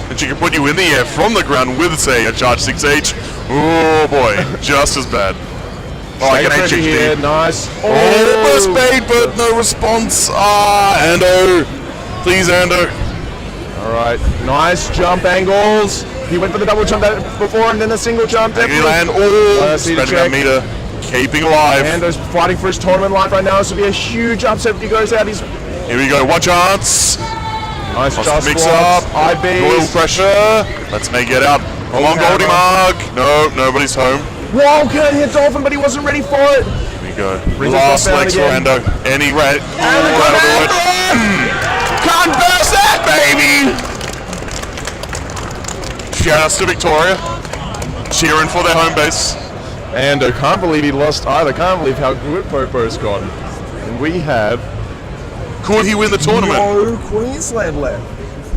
And she can put you in the air from the ground with, say, a charge 6H. Oh boy, just as bad. Oh, I can pressure here, HHD. nice. Almost made, but no response. Ando. Please, Ando. All right, nice jump angles. He went for the double jump before and then the single jump. He Definitely. land. Spreading that meter. Keeping alive. Ando's fighting for his tournament life right now. This will be a huge upset if he goes out. He's Here we go. One chance. nice just Mix squats, up. IBs. Oil pressure. Let's make it out. Come on, Goldie Marg. No, nobody's home. Whoa, can't hit Dolphin, but he wasn't ready for it. Here we go. Brings Last us down legs for again. Ando. Any red. And the That'll do it. Can't burst that, baby. Shout outs to Victoria. Cheering for their home base. Ando can't believe he lost either. Can't believe how good Popo's gone. And we have Could he win the tournament? no Queensland left.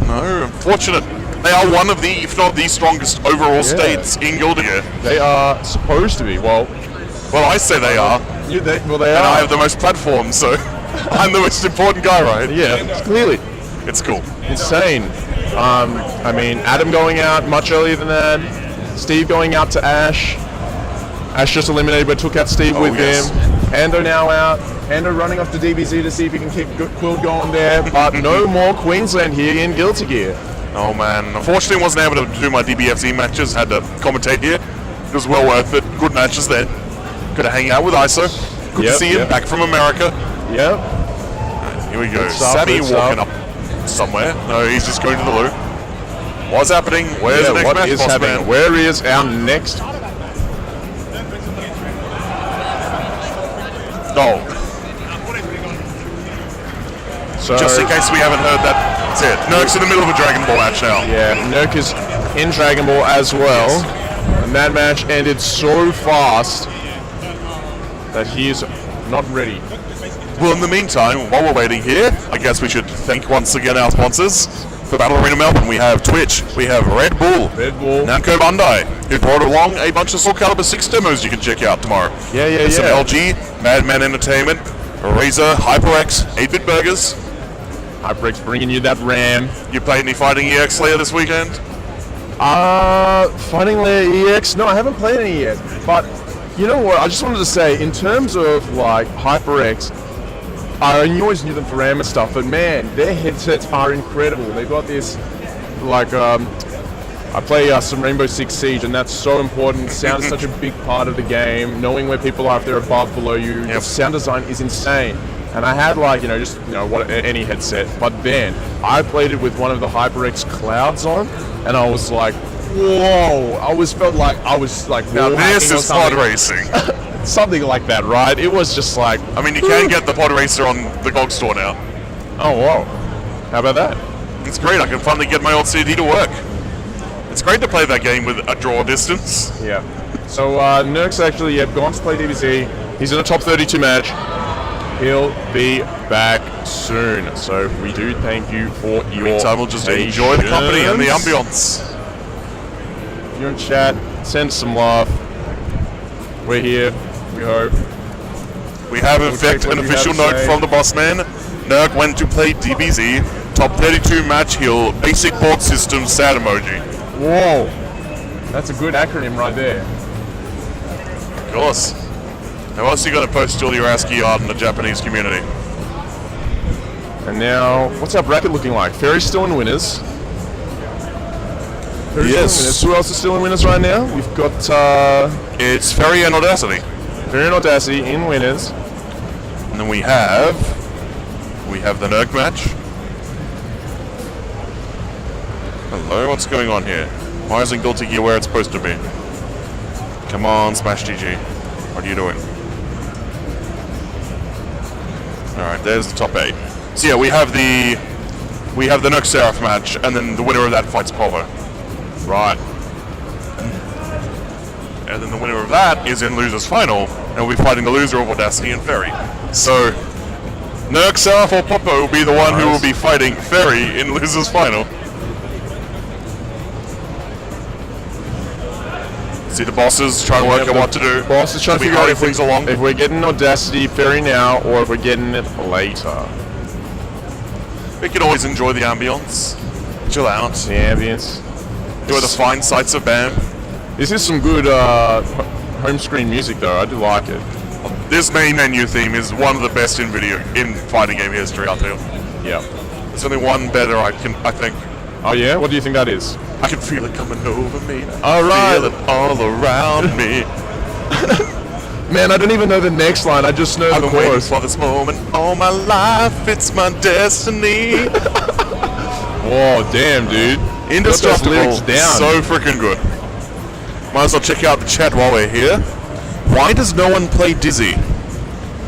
No, unfortunate. They are one of the, if not the strongest overall states in Guilty Gear. They are supposed to be. Well, I say they are. they And are. I have the most platforms, so I'm the most important guy, right? Yeah, clearly. It's cool. Insane. I mean, Adam going out much earlier than that. Steve going out to Ash. Ash just eliminated but took out Steve with yes. him. Ando now out. Ando running off to DBZ to see if he can keep Quill going there. But no more Queensland here in Guilty Gear. Oh man, unfortunately wasn't able to do my DBFZ matches, had to commentate here. It was well worth it. Good matches there. Could have hang out with ISO. Good to see him back from America. Yep. Here we go. It's up, Savvy it's walking up. up somewhere. No, he's just going to the loo. What's happening? Where's the next what match, is boss happening? man? Where is our next? No. So, Just in case we haven't heard that, that's it. Nurk's in the middle of a Dragon Ball match now. yeah, Nurk is in Dragon Ball as well. And that match ended so fast that he is not ready. Well, in the meantime, while we're waiting here, I guess we should thank once again our sponsors. For Battle Arena Melbourne, we have Twitch, we have Red Bull, Namco Bandai, who brought along a bunch of Soul Calibur 6 demos you can check out tomorrow. There's some LG, Madman Entertainment, Razer, HyperX, 8-Bit Burgers. HyperX bringing you that RAM. You played any Fighting EX Slayer this weekend? Fighting Layer EX? No, I haven't played any yet. But you know what? I just wanted to say, in terms of like HyperX, I always knew them for RAM and stuff, but man, their headsets are incredible. They've got this, like, I play some Rainbow Six Siege, and that's so important. Sound is such a big part of the game. Knowing where people are, if they're above, below you, the sound design is insane. And I had like, any headset, but then I played it with one of the HyperX Clouds on, and I was like, whoa! Felt like I was like, now this is pod racing. Something like that, right? It was just like, I mean, you can get the pod racer on the GOG store now. Oh, whoa! How about that? It's great. I can finally get my old CD to work. It's great to play that game with a draw distance. Yeah. So Nurk's actually gone to play DBZ. He's in a top 32 match. He'll be back soon. So we do thank you for your Meantime, we'll just enjoy the company and the ambience. If you're in chat, send some love. We're here. We hope. We have, in fact, an official note from the boss man. Nurk went to play DBZ. Top 32 match heal. Basic board system sad emoji. Whoa. That's a good acronym right there. Of course. How else are you going to post all your ASCII art in the Japanese community? And now, what's our bracket looking like? Ferry's still in winners. Yes. Who else is still in winners right now? We've got It's Ferry and Audacity. Ferry and Audacity in winners. And then we have the Nurk match. Hello, what's going on here? Why isn't Guilty Gear where it's supposed to be? Come on, Smash GG. What are you doing? Alright, there's the top 8. So yeah, we have the Nurk Seraph match, and then the winner of that fights Povo. Right. And then the winner of that is in Losers Final, and we'll be fighting the loser of Audacity and Ferry. So, Nurk Seraph or Popo will be the one who will be fighting Ferry in Losers Final. See the bosses trying to work out what to do. Boss is trying to figure out if we're getting Audacity Ferry now, or if we're getting it later. We can always enjoy the ambience. Chill out. The ambience. Enjoy the fine sights of BAM. This is some good home screen music though, I do like it. This main menu theme is one of the best in fighting game history, I feel. Yeah. There's only one better I think. Oh yeah? What do you think that is? I can feel it coming over me. Alright. Feel it all around me. Man, I don't even know the next line, I just know I've the been waiting chorus. for this moment all my life, it's my destiny. Whoa, damn dude. Indestructible, lyrics down. so freaking good. Might as well check out the chat while we're here. Why does no one play Dizzy?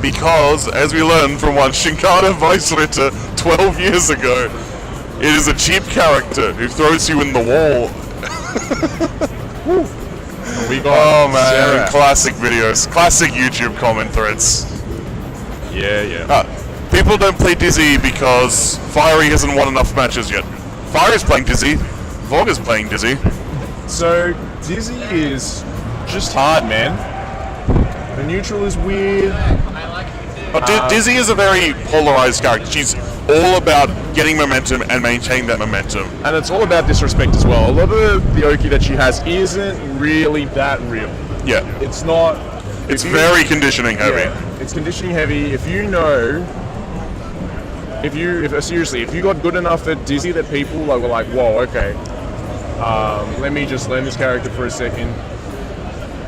Because, as we learned from one Shinkata Vice-Ritter 12 years ago, it is a cheap character who throws you in the wall. We got Sarah. Classic videos, classic YouTube comment threads. Yeah. People don't play Dizzy because Fiery hasn't won enough matches yet. Fire is playing Dizzy. Vog is playing Dizzy. So Dizzy is just hard, man. The neutral is weird. But Dizzy is a very polarized character. She's all about getting momentum and maintaining that momentum. And it's all about disrespect as well. A lot of the Oki that she has isn't really that real. Yeah. It's not... It's very conditioning heavy. Yeah, it's conditioning heavy. If you know... Seriously, if you got good enough at Dizzy that people were like, whoa, okay, let me just learn this character for a second,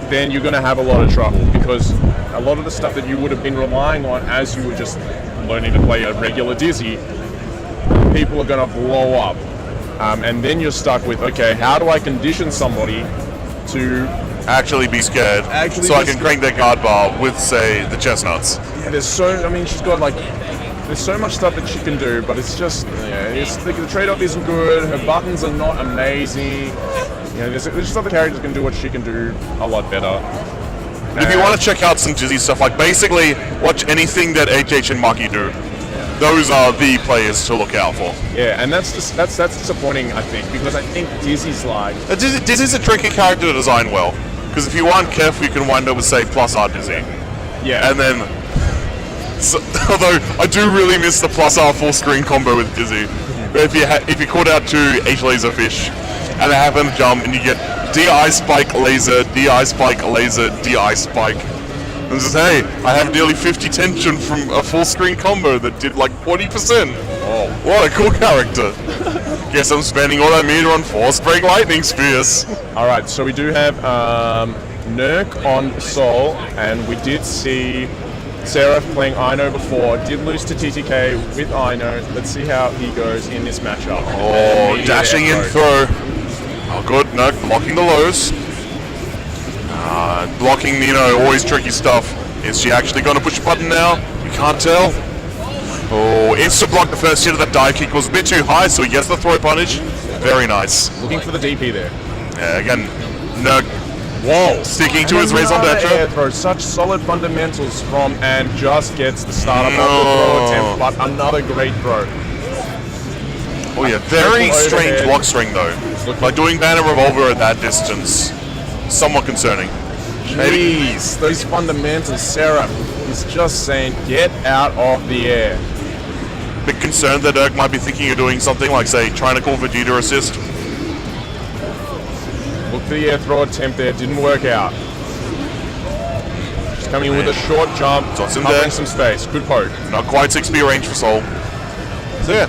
then you're going to have a lot of trouble, because a lot of the stuff that you would have been relying on as you were just learning to play a regular Dizzy, people are going to blow up. And then you're stuck with, okay, how do I condition somebody to actually be scared so I can crank their guard bar with, say, the chestnuts? Yeah, she's got like... There's so much stuff that she can do, but it's just, the trade-off isn't good, her buttons are not amazing. There's just other characters can do what she can do a lot better. If you want to check out some Dizzy stuff, like basically watch anything that HH and Maki do. Those are the players to look out for. Yeah, and that's disappointing, I think, because I think Dizzy's like... Dizzy's a tricky character to design well, because if you aren't careful, you can wind up with, say, plus R Dizzy. Yeah. And then... So, although I do really miss the plus R full screen combo with Dizzy. But if you caught out 2 H laser fish and they happen to jump and you get DI spike laser, DI spike laser, DI spike. And says, hey, I have nearly 50 tension from a full screen combo that did like 40%. Oh, what a cool character. Guess I'm spending all that meter on Force Break Lightning Spears. Alright, so we do have Nurk on Sol, and we did see Seraph playing Ino before, did lose to TTK with Ino. Let's see how he goes in this matchup. Oh, dashing in throw. Oh, good. No, blocking the lows. Blocking, always tricky stuff. Is she actually going to push a button now? You can't tell. Oh, insta block the first hit of that dive kick was a bit too high, so he gets the throw punish. Very nice. Looking for the DP there. Yeah, again, no. Whoa! Sticking to his raise on Detra. Air throw, such solid fundamentals from, and just gets the startup of the throw attempt, but another great throw. Oh yeah, very strange block string though. Like doing banner revolver at that distance, somewhat concerning. Jeez, those fundamentals, Seraph is just saying, get out of the air. Bit concerned that Dirk might be thinking of doing something like, say, trying to call Vegeta assist. Look for the air throw attempt there, didn't work out. Just coming in with a short jump, covering some space. Good poke. Not quite 6B range for Sol. So yeah,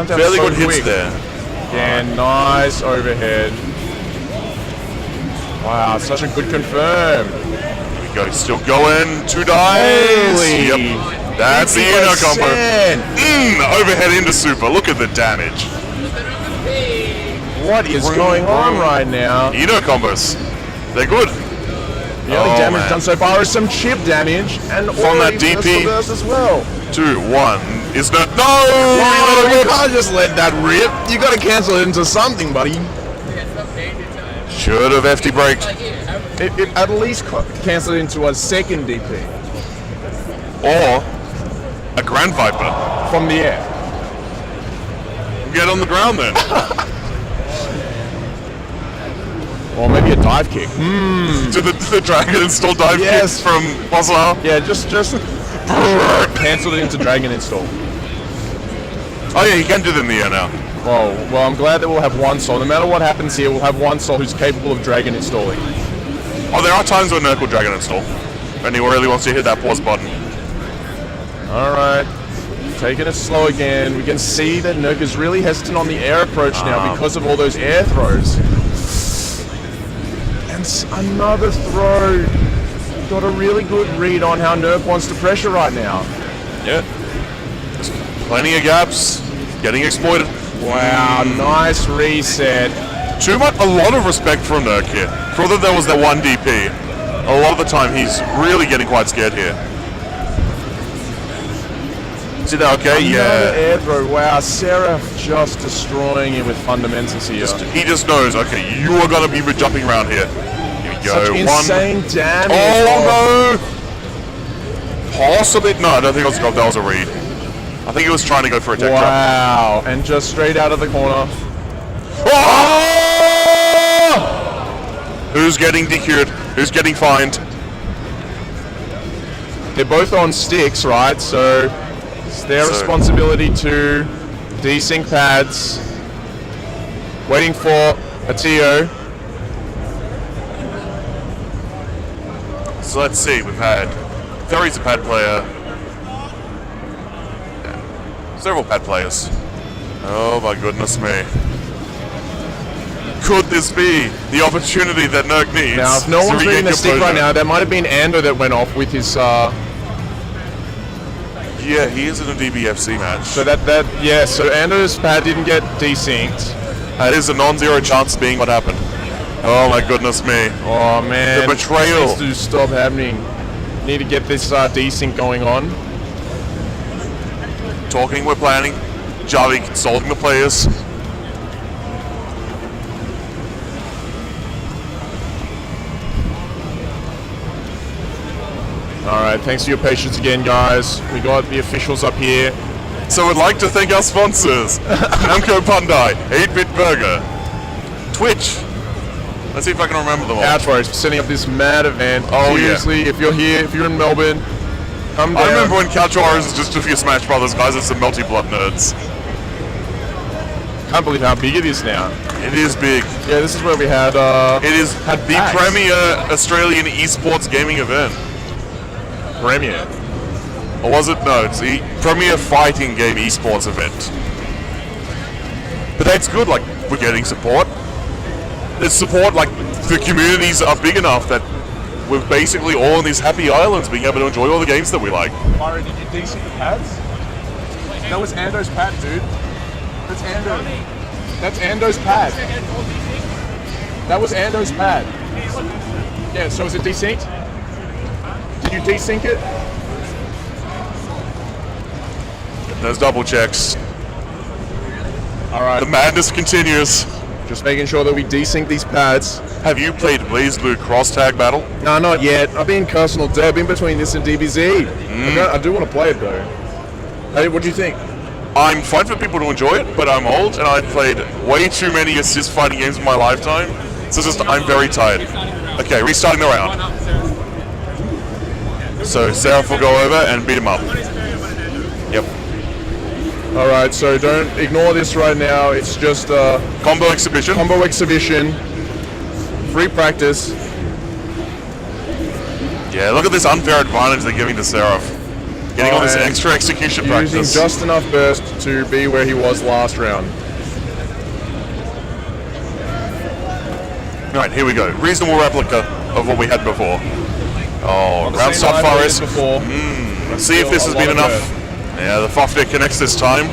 fairly good hits there. Yeah, nice overhead. Wow, such a good confirm. Here we go, still going. 2 dives. Yep, that's the Uno combo. Overhead into super. Look at the damage. What is going on right now? Uno combos. They're good. The only damage done so far is some chip damage, and from that DP as well. 2, 1 is not. No! You can't just let that rip. You got to cancel it into something, buddy. Should have FT braked. It at least cancel it into a second DP. Or a Grand Viper. From the air. Get on the ground then. Or maybe a dive kick. To the Dragon Install dive kick from Bossar. Yeah, just cancel it into Dragon Install. Oh yeah, you can do them in the air now. Oh, well, I'm glad that we'll have one soul. No matter what happens here, we'll have one soul who's capable of Dragon installing. Oh, there are times when Nurk will Dragon install. And he really wants to hit that pause button. Alright. Taking it slow again. We can see that Nurk is really hesitant on the air approach now because of all those air throws. And another throw. Got a really good read on how Nurk wants to pressure right now. Yeah. There's plenty of gaps. Getting exploited. Wow, nice reset. A lot of respect from Nurk here. For although there was that one DP, a lot of the time he's really getting quite scared here. See that okay? Another air throw. Wow, Seraph just destroying it with fundamentals here. He just knows, okay, you are going to be jumping around here. Here we go. Such insane damage. Oh no! Possibly. No, I don't think that was a read. I think he was trying to go for a tech drop. Wow, and just straight out of the corner. Oh! Who's getting DQ'd? Who's getting fined? They're both on sticks, right? So it's their responsibility to desync pads. Waiting for a TO. So let's see, we've had Ferry's a pad player. Several pad players. Oh my goodness me. Could this be the opportunity that Nerk needs? Now, if no one's reading the stick right pleasure? now, there might have been Ando that went off with his. Yeah, he is in a DBFC match. So so Ando's pad didn't get desynced. That is a non-zero chance of being what happened. Oh my goodness me. Oh man. The betrayal. Needs to stop happening. Need to get this desync going on. Talking, we're planning. Javi consulting the players. Alright, thanks for your patience again, guys. We got the officials up here. So we'd like to thank our sponsors. Namco Bandai, 8-Bit Burger, Twitch. Let's see if I can remember them all. CouchWarriors for setting up this mad event. Oh, seriously, if you're here, if you're in Melbourne, come down. I remember when CouchWarriors was just a few Smash Brothers guys and some multi-blood nerds. Can't believe how big it is now. It is big. Yeah, this is where we had It is the packs. premier Australian esports gaming event. Premier. Or was it? No, it's the premier fighting game esports event. But that's good, like, we're getting support. There's support, like, the communities are big enough that we're basically all on these happy islands being able to enjoy all the games that we like. Myra, did you desync the pads? That was Ando's pad, dude. That's Ando. That's Ando's pad. That was Ando's pad. Yeah, so is it desynced? Did you desync it? There's double checks. Alright. The madness continues. Just making sure that we desync these pads. Have you played BlazBlue Cross Tag Battle? No, not yet. I've been cursing all day. I've been between this and DBZ. I do want to play it though. Hey, what do you think? I'm fine for people to enjoy it, but I'm old and I've played way too many assist fighting games in my lifetime. So just, I'm very tired. Okay, restarting the round. So Seraph will go over and beat him up. Yep. Alright, so don't ignore this right now. It's just Combo exhibition. combo exhibition. Free practice. Yeah, look at this unfair advantage they're giving to Seraph. Getting all this extra execution practice. Using just enough burst to be where he was last round. Alright, here we go. Reasonable replica of what we had before. Oh, ground Same stop line we forest. did before. Let's see if this has been enough. Yeah, the Fafnir connects this time.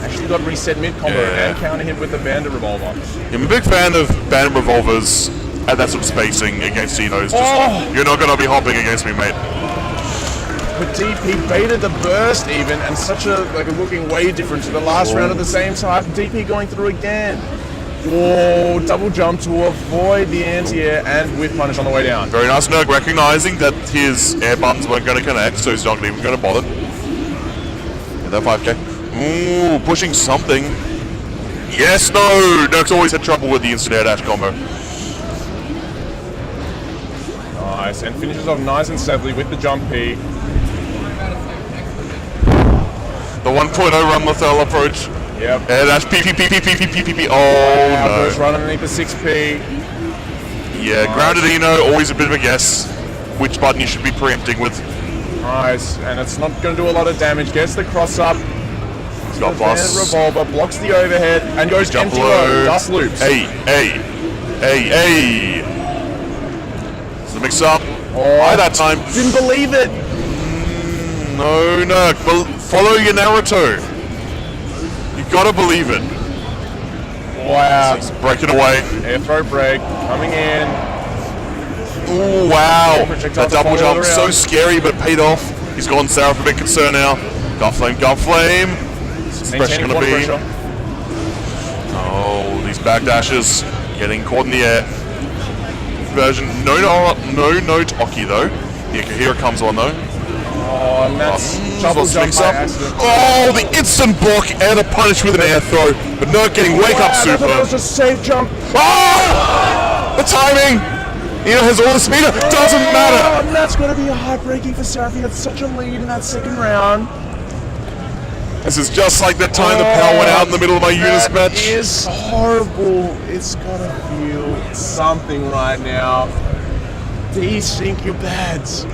Actually got reset mid combo and counter hit with the Bandit Revolver. I'm a big fan of Bandit Revolvers at that sort of spacing against Tito's. You're not going to be hopping against me, mate. But DP baited the burst even, and such a looking way different to the last round at the same time. DP going through again. Whoa, double jump to avoid the anti-air and whip punish on the way down. Very nice, Nerg, recognizing that his air buttons weren't going to connect, so he's not even going to bother. Yeah, that 5k. Ooh, pushing something. Yes, no! Nerg's always had trouble with the instant air dash combo. Nice, and finishes off nice and safely with the jump P. The 1.0 run Lethal approach. Yep. Air dash P. Oh, Wow, goes no. right underneath the 6P. Yeah, grounded Eno, always a bit of a guess which button you should be preempting with. Nice, and it's not going to do a lot of damage. Gets the cross up. He's got plus. Revolver, blocks the overhead, and goes Jump empty low. low. Dust loops. Hey. So mix up. By that time. Didn't believe it. No, Nerk. Follow your Naruto. You gotta believe it. Wow. He's breaking away. Air throw break coming in. Ooh, wow. Projectile That double to follow jump, around. so scary, but paid off. He's gone Seraph a bit concerned now. Gut flame. What's the pressure gonna be? Pressure. Oh, these back dashes. Getting caught in the air. Version. No Toki though. Yeah, here it comes on though. Oh, and that's double Lost jump mix by up. accident. Oh, the instant block and a punish with an air throw, but no getting wake up Wow, I thought super. that was just safe jump. Oh! The timing! He has all the speed, it doesn't matter! Oh, and that's going to be heartbreaking for Seraph. He had such a lead in that second round. This is just like that time the power went out in the middle of my Eunice That match. is horrible. It's got to feel something right now. Desync your pads.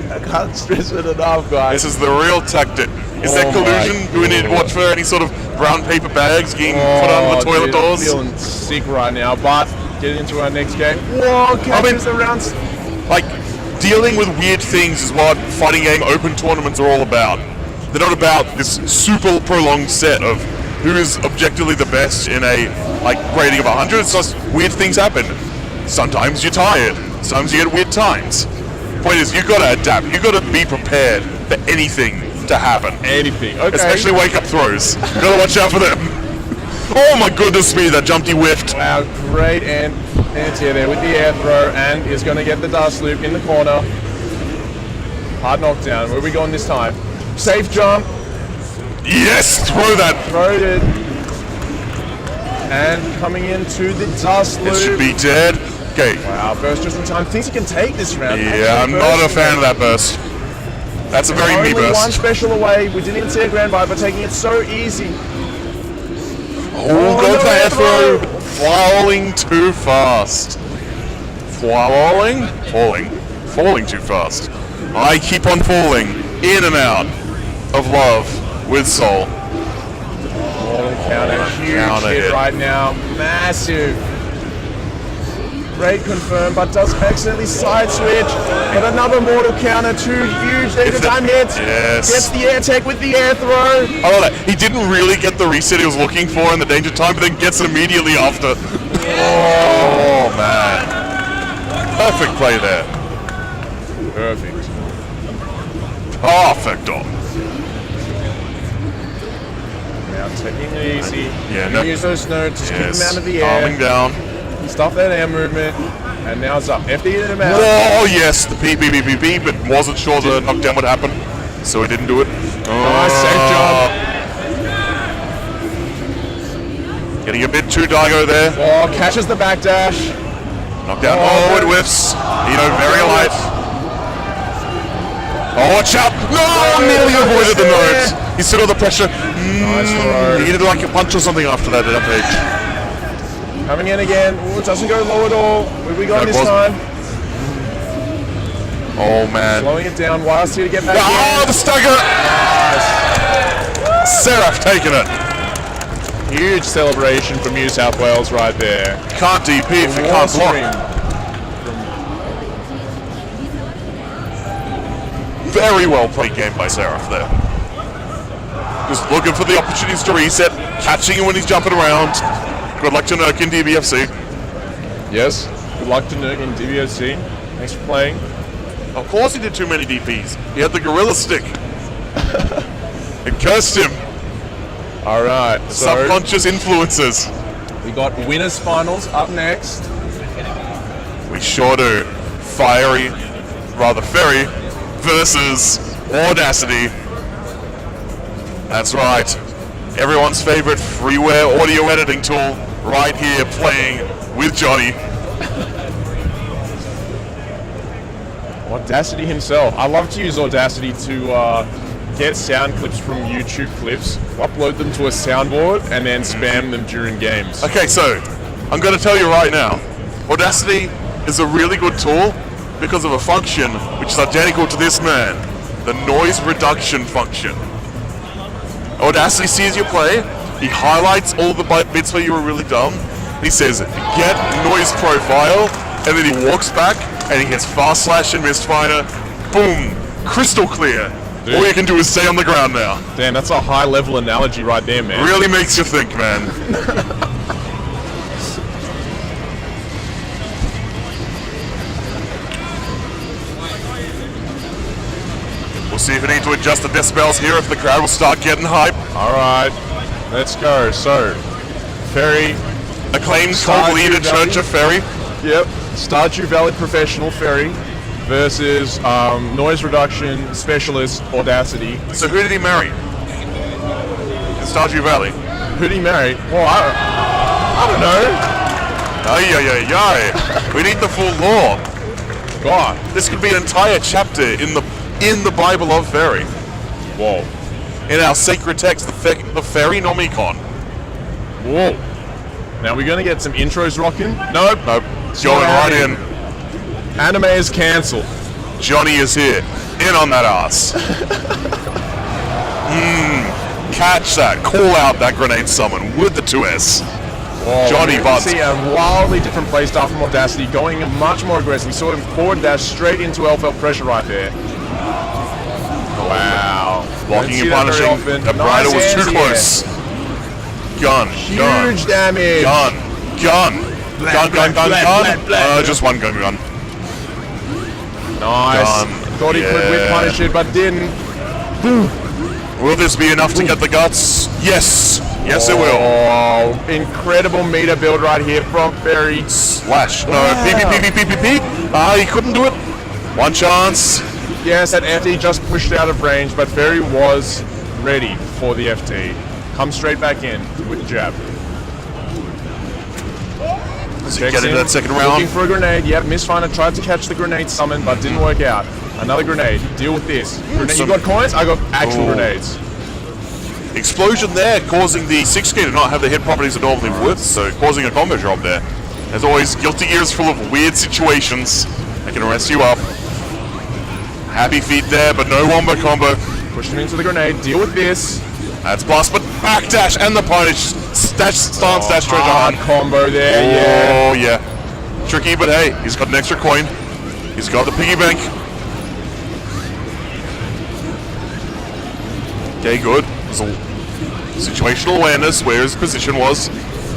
I can't stress it enough, guys. This is the real tactic. Is there Oh collusion? my Do we need to watch for any sort of brown paper bags getting put under the toilet dude, doors? I'm feeling sick right now, but get into our next game. Whoa, catches the rounds. Like, dealing with weird things is what fighting game open tournaments are all about. They're not about this super prolonged set of who is objectively the best in a rating of 100. It's just weird things happen. Sometimes you're tired. Sometimes you get weird times. Point is, you've got to adapt. You've got to be prepared for anything to happen. Anything, okay. Especially wake-up throws. Gotta watch out for them. Oh my goodness me, that jumped he whiffed. Wow, great anti-air there with the air throw, and is going to get the dust loop in the corner. Hard knockdown. Where are we going this time? Safe jump. Yes, throw that. Throwed it. And coming into the dust loop. It should be dead. Okay. Wow, burst just in time. Thinks he can take this round. Yeah, I'm not a fan of that burst. That's a very me Only one burst. special away. We didn't even see a grand bite, but taking it so easy. Oh, go for air throw. Falling too fast. Falling too fast. I keep on falling in and out of love with Soul. Counter, huge Counter hit hit. right now, massive. Raid confirmed, but does accidentally side switch. And another mortal counter, two huge danger time hits. Yes. Gets the air tech with the air throw. I love that. He didn't really get the reset he was looking for in the danger time, but then gets it immediately after. Oh, man. Perfect play there. Perfect. Perfecto. Now taking it easy. Yeah, no. Use those notes, just keep Yes. them out of the Calming air. down. Stop that air movement. And now it's up. FD in him out. Oh, yes, the beep, but wasn't sure the knockdown would happen, so he didn't do it. Nice, safe job. Getting a bit too Daigo there. Oh, catches the backdash. Knockdown. Oh, Oh, it whiffs. Very light. Oh, watch out! No, nearly avoided the note. He stood under the pressure. Nice throw. He needed like a punch or something after that page. Coming in again. Ooh, it doesn't go low at all. What have we got No, it this wasn't. time? Oh, man. Slowing it down. Wiles here to get back Oh, in. the stagger! Seraph taking it. Huge celebration from New South Wales right there. Can't DP if you War can't block. stream. Very well played game by Seraph there. Just looking for the opportunities to reset, catching him when he's jumping around. Good luck to Nurk in DBFC. Yes. Good luck to Nurk in DBFC. Thanks for playing. Of course he did too many DPs. He had the gorilla stick. It cursed him. All right. So Subconscious influences. we got winners finals up next. We sure do. Ferry versus Audacity. That's right. Everyone's favorite freeware audio editing tool right here playing with Johnny. Audacity himself. I love to use Audacity to get sound clips from YouTube clips, upload them to a soundboard, and then spam them during games. Okay, so I'm going to tell you right now, Audacity is a really good tool because of a function which is identical to this man, the noise reduction function. Audacity sees you play, he highlights all the bits where you were really dumb, he says, get noise profile, and then he walks back and he hits fast slash and misfire, boom, crystal clear. Dude. All you can do is stay on the ground now. Damn, that's a high level analogy right there, man. Really makes you think, man. We'll see if we need to adjust the decibels here if the crowd will start getting hype. All right, let's go. So, Ferry. Acclaimed Stardew cult leader Valley. Church of Ferry. Yep. Stardew Valley professional Ferry versus noise reduction specialist Audacity. So who did he marry? In Stardew Valley. Who did he marry? Well, I don't know. Ay. We need the full lore. God. This could be an entire chapter in the Bible of Fairy. Whoa. In our sacred text, the Fairy Nomicon. Whoa. Now we're gonna get some intros rocking. Nope. It's going right in. Anime is cancelled. Johnny is here. In on that ass. Catch that. Call out that grenade summon with the 2S. Whoa, Johnny Butt. See a wildly different playstyle from Audacity, going much more aggressive. We saw him forward dash straight into LFL pressure right there. Wow. Blocking and punishing. That Bridle was too close. Gun. Huge damage. Gun. Just one gun. Nice. Gun. Thought he could whip punish it, but didn't. Will this be enough to get the guts? Yes. Yes, it will. Oh, incredible meter build right here from Fairy. Slash. No. Peep. He couldn't do it. One chance. Yes, that FT just pushed out of range, but Fairy was ready for the FT. Come straight back in with the jab. Does he get into that second round? Looking for a grenade. Yep, Mistfinder tried to catch the grenade summon, but didn't work out. Another grenade. Deal with this. You got coins? I got actual grenades. Explosion there, causing the 6K to not have the hit properties it normally would, so causing a combo drop there. As always, Guilty Gear is full of weird situations that can arrest you up. Happy feet there, but no wombo combo. Pushed him into the grenade. Deal with this. That's blast, but backdash and the punish. Stance dash treasure Hard hunt. combo there, Oh, yeah. Tricky, but hey, he's got an extra coin. He's got the piggy bank. Okay, good. There's a situational awareness where his position was.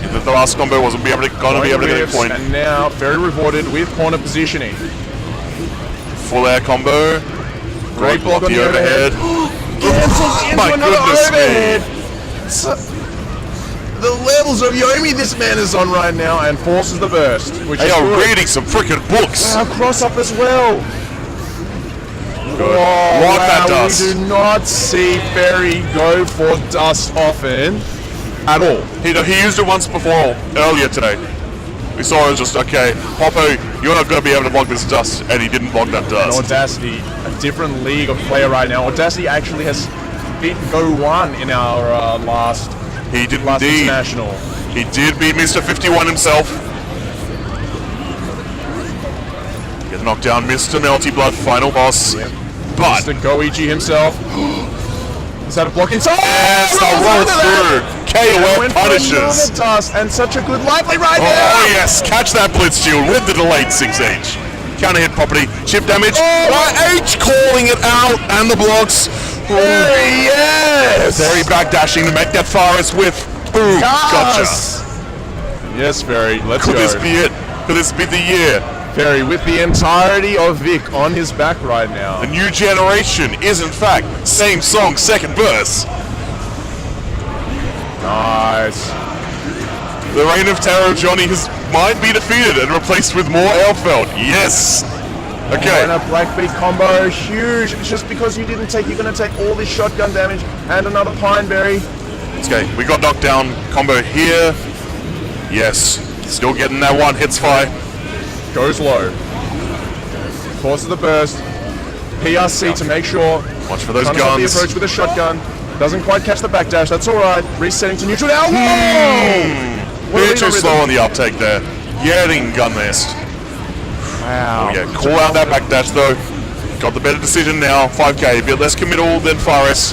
If the last combo wasn't gonna be able to get a point. And now very rewarded with corner positioning. Full air combo. Great block on the overhead. Oh my goodness me. The levels of Yomi this man is on right now, and forces the burst, which They is are good. reading some freaking books. Cross up as well. Good. Oh, Lock that dust. We do not see Fairy go for dust often at all. He used it once before, earlier today. We saw it was just, okay, Popo, you're not going to be able to block this dust, and he didn't block that And dust. Audacity, a different league of player right now. Audacity actually has beaten Go 1 in our last He did last indeed. international. He did beat Mr. 51 himself. Get knocked down, Mr. Melty Blood, final boss. But Mr. Goichi himself. Is that a block inside? yes, the roll through. KOF punishes. Dust and such a good lively right Oh there. yes, catch that blitz shield with the delayed 6H. Counter hit property, chip damage. H calling it out, and the blocks. Yes. Very backdashing to make that Faris with. Boom, gotcha. Yes, Fairy. Let's Could go. this be it? Could this be the year? Fairy with the entirety of Vic on his back right now. The new generation is in fact same song, second verse. Nice. The reign of terror of Johnny might be defeated and replaced with more Elfeld. Yes. Okay. And a Black Beat combo, huge. It's just because you didn't take, you're going to take all this shotgun damage and another Pineberry. Okay, we got knocked down combo here. Yes. Still getting that one hits fire. Goes low. Forces the burst. PRC to make sure. Watch for those Trying to stop the guns. approach with a shotgun. Doesn't quite catch the backdash. That's all right. Resetting to neutral now. Whoa! Bit too slow on the uptake there. Getting gun missed. Wow. Oh yeah, call out that backdash though. Got the better decision now. 5K, a bit less committal than Faris.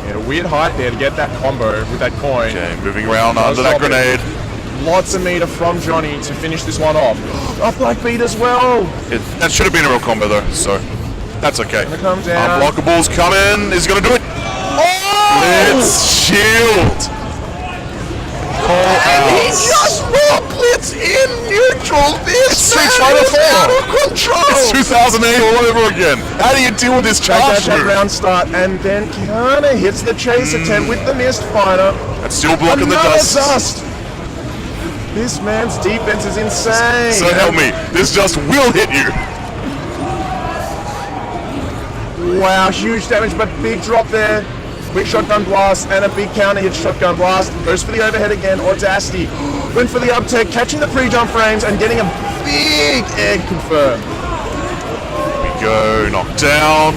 Yeah, a weird height there to get that combo with that coin. Okay, moving around under that grenade. Lots of meter from Johnny to finish this one off. Up like beat as well. That should have been a real combo though, so that's okay. Gonna come down. Unblockables coming. Is gonna do it. Oh! Blitz shield. He just will blitz in neutral. This Street man Fighter is 4. out of control. It's 2008 all over again. How do you deal with this charge That move? round start and then kinda hits the chase attempt with the missed fighter. That's still blocking the Another dust. This man's defense is insane. So help me, this dust will hit you. Wow, huge damage, but big drop there. Quick shotgun blast and a big counter hit shotgun blast. Goes for the overhead again. Audacity went for the uptake, catching the pre-jump frames and getting a big egg confirmed. We go, knocked down.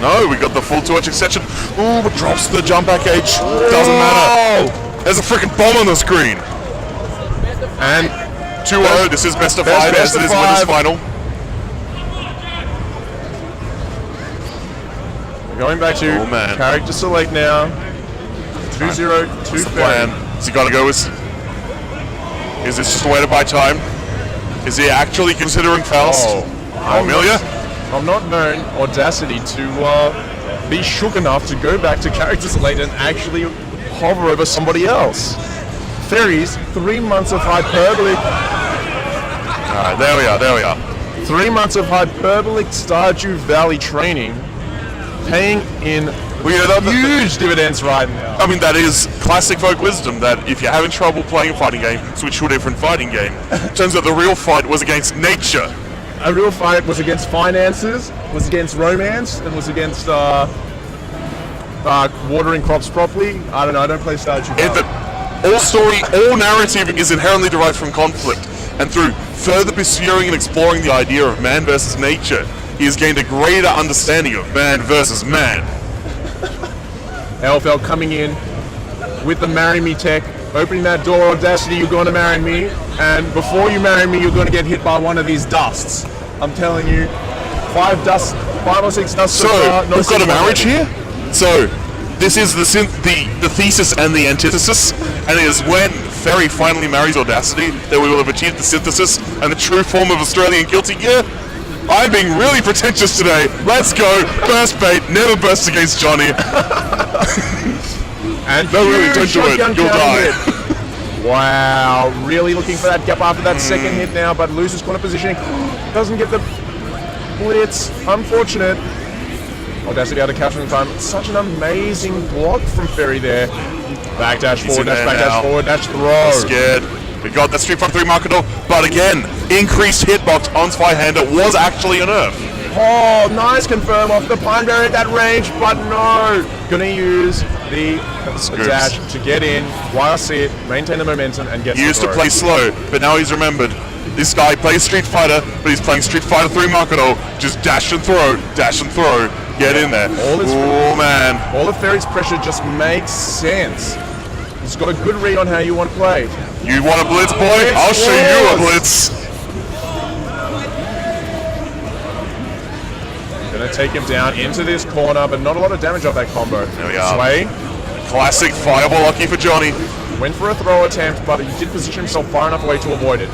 No, we got the full 2H extension. Ooh, but drops the jump back H. Doesn't matter. There's a freaking bomb on the screen. And 2-0, this is best of 5 as it is winners final. Going back to character select now. 2-0, 2 What's the plan? Has he got to go with? Is this just a way to buy time? Is he actually considering Faust? Amelia? I'm not known Audacity to be shook enough to go back to character select and actually hover over somebody else. Fairies, 3 months of hyperbolic. Alright, there we are. 3 months of hyperbolic Stardew Valley training, paying in huge dividends right now. I mean, that is classic folk wisdom, that if you're having trouble playing a fighting game, switch to a different fighting game. Turns out the real fight was against nature. A real fight was against finances, was against romance, and was against watering crops properly. I don't know, I don't play Stardew Valley. All story, all narrative is inherently derived from conflict, and through further pursuing and exploring the idea of man versus nature, he has gained a greater understanding of man versus man. LFL coming in with the marry me tech, opening that door. Audacity, you're going to marry me, and before you marry me, you're going to get hit by one of these dusts. I'm telling you, 5 or 6 dusts so far. We've got a marriage here? So, this is the thesis and the antithesis, and it is when Ferry finally marries Audacity that we will have achieved the synthesis and the true form of Australian guilty gear. I'm being really pretentious today. Let's go. Burst bait. Never burst against Johnny. And no, really, don't do it. You'll die. Wow. Really looking for that gap after that second hit now, but loses corner positioning. Doesn't get the blitz. Unfortunate. Audacity out of capture in time. Such an amazing block from Ferry there. Backdash forward, dash, backdash forward, dash throw. Scared. We got that Street Fighter 3 Marketer, but again, increased hitbox on Spyhander was actually a nerf. Oh, nice confirm off the Pine Barrier at that range, but no. Gonna use the dash to get in, while sit, maintain the momentum, and get. He used to play slow, but now he's remembered. This guy plays Street Fighter, but he's playing Street Fighter 3 Marketer. Just dash and throw, get in there. Oh man. All of Ferry's pressure just makes sense. He's got a good read on how you want to play. You want a blitz, boy? I'll show you a blitz. Gonna take him down into this corner, but not a lot of damage off that combo. There we are. Sway. Classic fireball lucky for Johnny. Went for a throw attempt, but he did position himself far enough away to avoid it.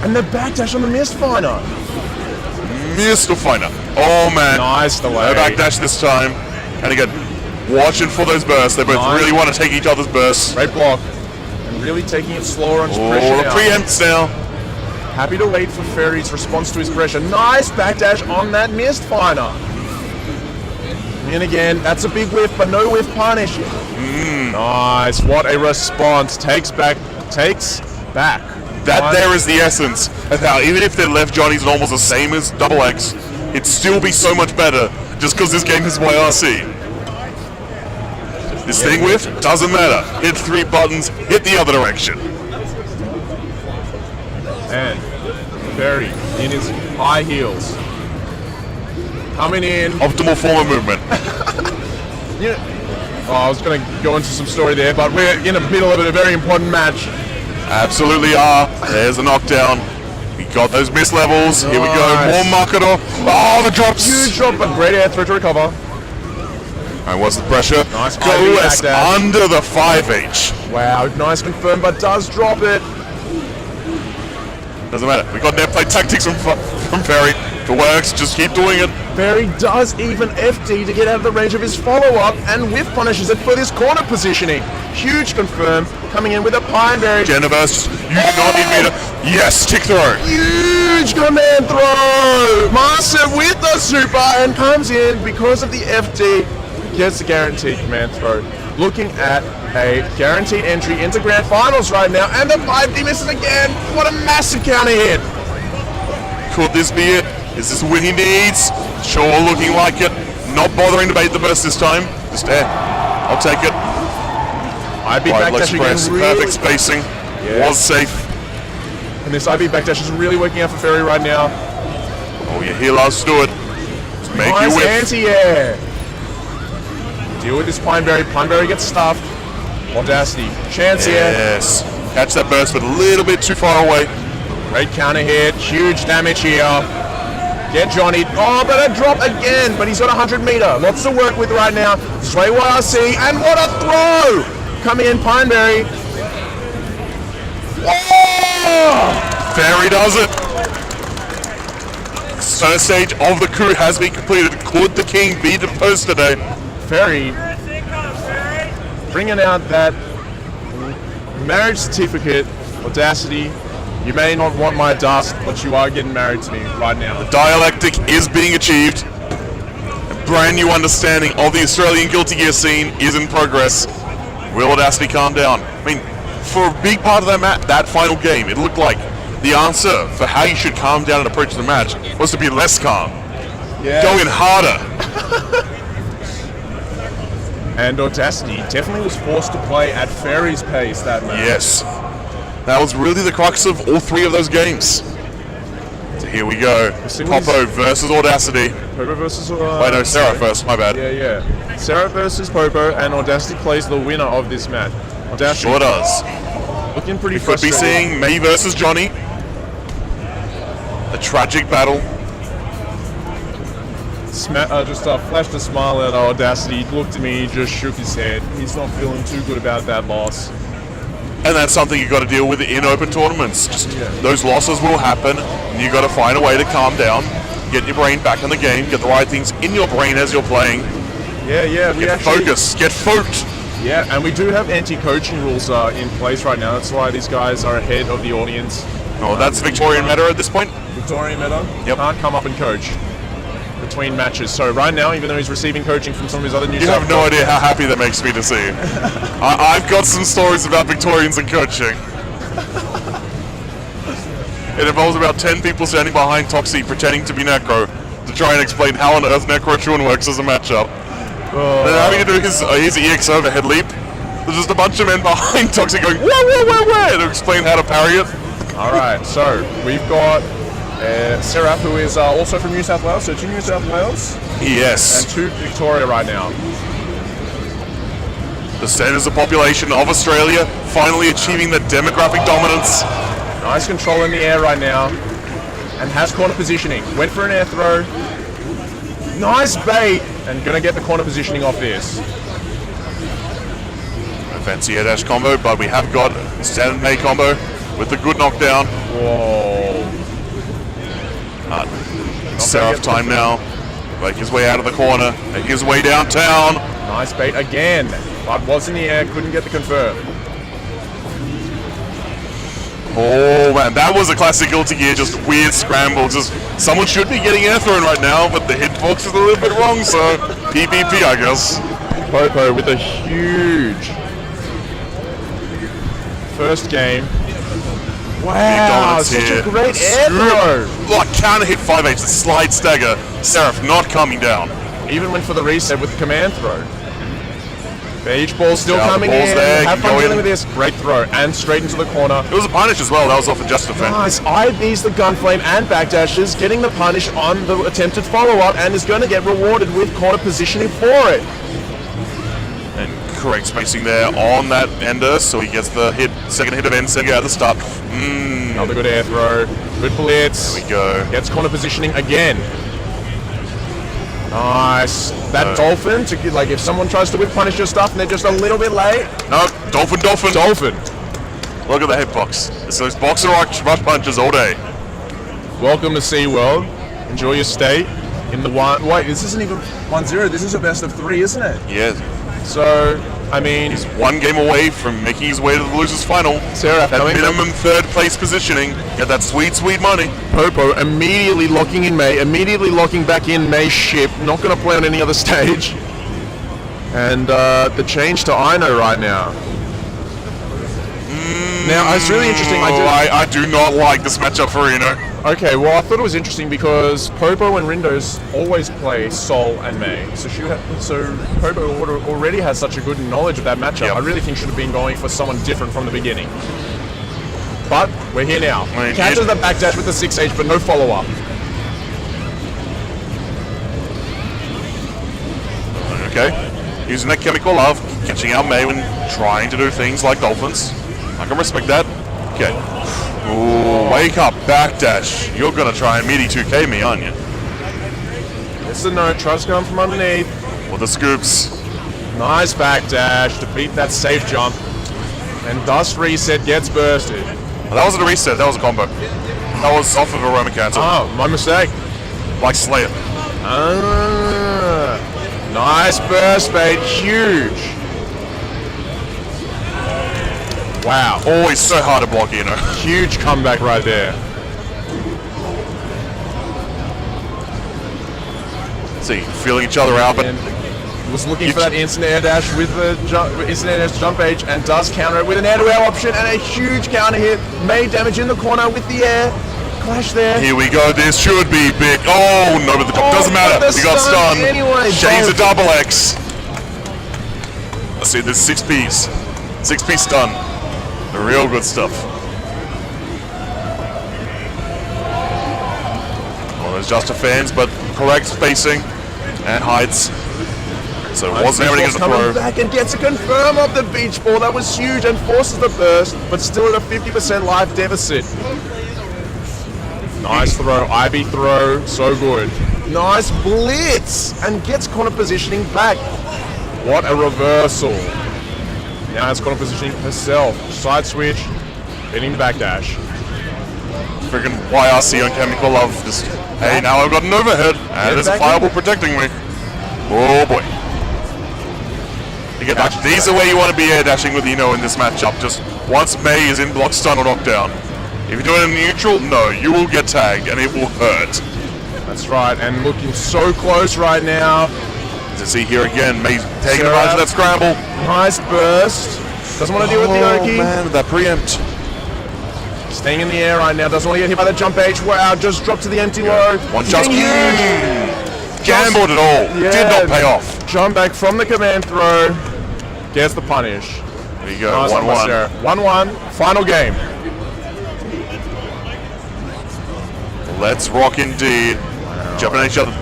And the backdash on the missed finder. Missed finder. Oh man. Nice delay. No backdash this time. And again, watching for those bursts. They both really want to take each other's bursts. Great block. And really taking it slower on his pressure now. now. Preempts now. Happy to wait for Ferry's response to his pressure. Nice backdash on that missed finder. And again, that's a big whiff, but no whiff punish. Nice. What a response. Takes back. That there is the essence of how even if their left Johnny's normals the same as double X, it'd still be so much better just because this game is YRC. This thing with doesn't matter. Hit 3 buttons, hit the other direction. And Ferry in his high heels. Coming in. Optimal form of movement. I was going to go into some story there, but we're in the middle of a very important match. Absolutely are. There's a knockdown. We got those miss levels. Here we go. More Marketer. Oh, the drops. Huge drop, but great air throw to recover. And what's the pressure? Nice. Goes under the 5H. Wow, nice confirm, but does drop it. Doesn't matter. We got net play tactics from Ferry. If it works, just keep doing it. Ferry does even FD to get out of the range of his follow-up, and whiff punishes it for this corner positioning. Huge confirm, coming in with a Pine Berry. Jennifer, you do not need me to... Yes, tick throw. Huge command throw. Master with the super, and comes in because of the FD. Gets the guaranteed command throw. Looking at a guaranteed entry into Grand Finals right now, and the 5D misses again. What a massive counter hit. Could this be it? Is this a win he needs? Sure, looking like it. Not bothering to bait the burst this time. Just air. I'll take it. IB Right, backdash press. again, really, Perfect spacing. Yeah. Was safe. and this IB backdash is really working out for Ferry right now. Oh, yeah, he loves to do it. Just make Nice you whip. anti-air. Deal with this Pineberry. Pineberry gets stuffed. Audacity. Chance here. Yes. Catch that burst, but a little bit too far away. Great counter hit. Huge damage here. Get Johnny. Oh, but a drop again. But he's got 100 meter. Lots to work with right now. Straight YRC. And what a throw! Come in, Pineberry. Oh! Ferry does it. First stage of the coup has been completed. Could the king be deposed today? Ferry bringing out that marriage certificate. Audacity. You may not want my dust, but you are getting married to me right now. Dialectic is being achieved. A brand new understanding of the Australian Guilty Gear scene is in progress. Will Audacity calm down? I mean, for a big part of that final game, it looked like the answer for how you should calm down and approach the match was to be less calm. Yeah. Go in harder. And Audacity definitely was forced to play at Ferry's pace that match. Yes. That was really the crux of all three of those games. So here we go. Popo versus Audacity. Popo versus Wait, no, Sarah first, my bad. Yeah. Sarah versus Popo, and Audacity plays the winner of this match. Audacity Sure does. looking pretty Could be frustrated. seeing me versus Johnny. A tragic battle. Just flashed a smile at Audacity, looked at me, just shook his head. He's not feeling too good about that loss. And that's something you've got to deal with in open tournaments. Just those losses will happen, and you've got to find a way to calm down, get your brain back in the game, get the right things in your brain as you're playing. Yeah, we Get actually... focused, get folked. Yeah, and we do have anti-coaching rules in place right now. That's why these guys are ahead of the audience. Oh, that's Victorian meta at this point. Victorian meta Yep. can't come up and coach between matches. So right now, even though he's receiving coaching from some of his other New You South have no idea how happy that makes me to see. I've got some stories about Victorians and coaching. It involves about 10 people standing behind Toxie pretending to be Necro to try and explain how on earth Necro Chun works as a matchup. Then having to do his EX overhead leap. There's just a bunch of men behind Toxie going, wah, to explain how to parry it. All right, so we've got Seraph, who is also from New South Wales, so 2 New South Wales Yes. and 2 Victoria right now. The standards of population of Australia finally achieving the demographic dominance. Nice control in the air right now, and has corner positioning. Went for an air throw. Nice bait, and gonna get the corner positioning off this. No fancy air dash combo, but we have got a standard May combo with the good knockdown. Whoa. Seraph time now. Make his way out of the corner. Make his way downtown. Nice bait again, but was in the air, couldn't get the confirm. Oh man, that was a classic Guilty Gear, just weird scramble. Just someone should be getting air thrown right now, but the hitbox is a little bit wrong, so PPP, I guess. Popo with a huge first game. Wow, dominance such here. a great air throw. Like counter hit 5H, the slide stagger. Seraph not coming down. Even went for the reset with the command throw. Beach ball still Yeah, the coming ball's in. there, Have you fun go dealing in. with this. Great throw and straight into the corner. It was a punish as well, that was off a just defense. Nice. IBs the gunflame and backdashes, getting the punish on the attempted follow-up, and is going to get rewarded with corner positioning for it. And correct spacing there on that ender, so he gets the second hit of end Sega at the start. Another good air throw. Good blitz. There we go. Gets corner positioning again. Nice. That dolphin, to get, like if someone tries to whip punish your stuff and they're just a little bit late. No, dolphin. Dolphin. Look at the hitbox. It's those boxer rush punches all day. Welcome to SeaWorld. Enjoy your stay in the one. Wait, this isn't even 1-0. This is a best of 3, isn't it? Yeah, So, I mean, he's one game away from making his way to the losers final. Seraph That coming minimum third place positioning. Get that sweet, sweet money. Popo immediately locking in May, immediately locking back in May's ship, not going to play on any other stage. And the change to Ino right now. Now, it's really interesting. I do not like this matchup for Eno. Okay, well, I thought it was interesting because Popo and Rindos always play Sol and May. So Popo already has such a good knowledge of that matchup. Yep. I really think should have been going for someone different from the beginning. But we're here now. Catches the backdash with the 6H, but no follow-up. Okay. Using that chemical love, catching out May when trying to do things like dolphins. I can respect that. Okay. Ooh, wake up, backdash. You're gonna try and meaty 2K me, aren't you? It's a no, trust come from underneath. With the scoops. Nice backdash to beat that safe jump. And Dust Reset gets bursted. Well, that wasn't a reset, that was a combo. That was off of a Roman cancel. Oh, my mistake. Like Slayer. Nice burst bait, huge. Wow. Always so hard to block, you know. Huge comeback right there. See, feeling each other out, but And was looking for that instant air dash with the instant air dash jump H and does counter it with an air to air option and a huge counter hit. Made damage in the corner with the air. Clash there. here we go. This should be big. Oh, no, but the top doesn't matter. but the We got stun stunned. anyway, Shades both. a double X. Let's see, there's 6Ps. 6P stun. The real good stuff. Well, there's just a fans, but correct spacing and heights. So it wasn't everything as a coming throw. back and gets a confirm of the beach ball. That was huge and forces the burst, but still at a 50% life deficit. Nice throw, IB throw, so good. Nice blitz and gets corner positioning back. What a reversal. Now has corner positioning herself. Side switch, hitting the backdash. Freaking YRC on chemical love. Just, hey, now I've got an overhead, and there's a back fireball in. protecting me. Oh boy. Again, these are where you want to be air dashing with Eno in this matchup. Just once May is in block stun or knockdown. If you're doing it in neutral, no, you will get tagged and it will hurt. That's right, and looking so close right now. To see here again, May taking advantage of that scramble. Nice burst. Doesn't want to deal with the Oki. Man, that preempt. Staying in the air right now. Doesn't want to get hit by the jump H. Wow, just dropped to the empty low. One just Getting gambled it all. Yeah. Did not pay off. Jump back from the command throw. Gets the punish. There you go, Nice 1-1. 1-1. Final game. Let's rock indeed. Jumping at each other.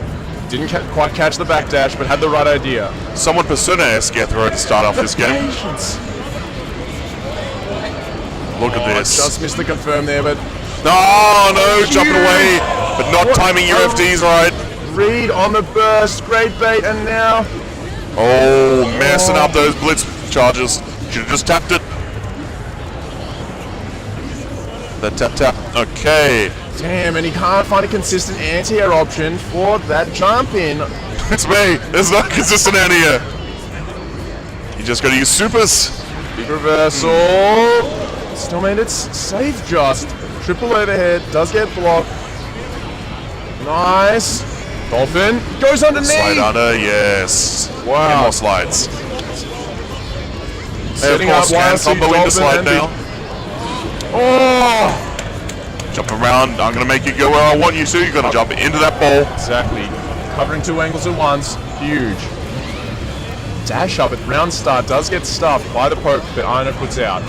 Didn't quite catch the backdash, but had the right idea. Somewhat Persona-esque get throw to start off this game. Patience. Look at this. Just missed the confirm there, but No, jumping away, but not What? timing your FDs right. read on the burst. Great bait, and now Oh, messing up those blitz charges. Should have just tapped it. That tap. Okay. damn, and he can't find a consistent anti-air option for that jump in. It's me. There's no consistent out here. You just gotta use supers. Big reversal. Still made it safe just. Triple overhead. Does get blocked. Nice. Dolphin. Goes underneath. Slide under, yes. Wow. 10 more slides. Setting Hey, of up course, can YLC combo into Dolphin slide and now. Oh! Jump around. I'm gonna make you go where I want you to. You're gonna jump into that ball. Exactly. Covering two angles at once. Huge. Dash up at round start. Does get stuffed by the poke that Ina puts out.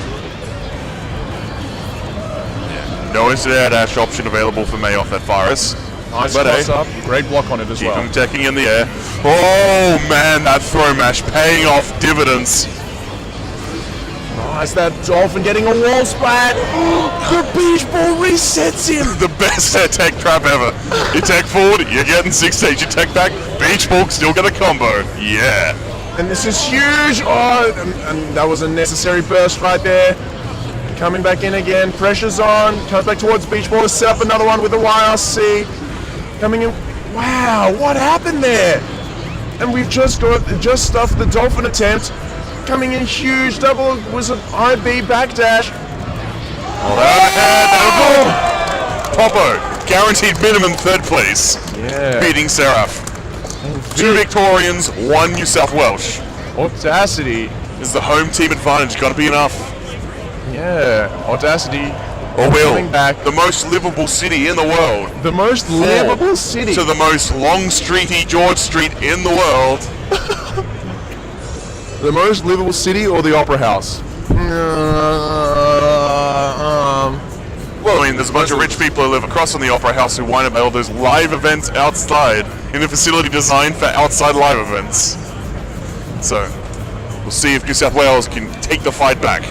No instant air dash option available for May off that virus. Nice But cross hey, up. Great block on it as keep well. him teching in the air. Oh man, that throw mash paying off dividends. Nice, that Dolphin getting a wall splat. The beach ball resets him. The best air tech trap ever. You tech forward, you're getting 6 stage. You tech back, beach ball, still get a combo. Yeah. And this is huge. Oh, and that was a necessary burst right there. Coming back in again. Pressure's on. Comes back towards beach ball to set up another one with the YRC. Coming in. Wow, what happened there? And we've just stuffed the Dolphin attempt. Coming in huge. Double was an IB backdash. Popo, guaranteed minimum third place. Yeah. Beating Seraph. 2 Victorians, 1 New South Welsh. Audacity. Is the home team advantage gonna be enough? Yeah. Audacity Or will coming back. the most livable city in the world The most livable city. to the most long streety George Street in the world? The most livable city or the Opera House? Well, I mean, there's a bunch of rich people who live across from the Opera House who wind up at all those live events outside in a facility designed for outside live events. So, we'll see if New South Wales can take the fight back.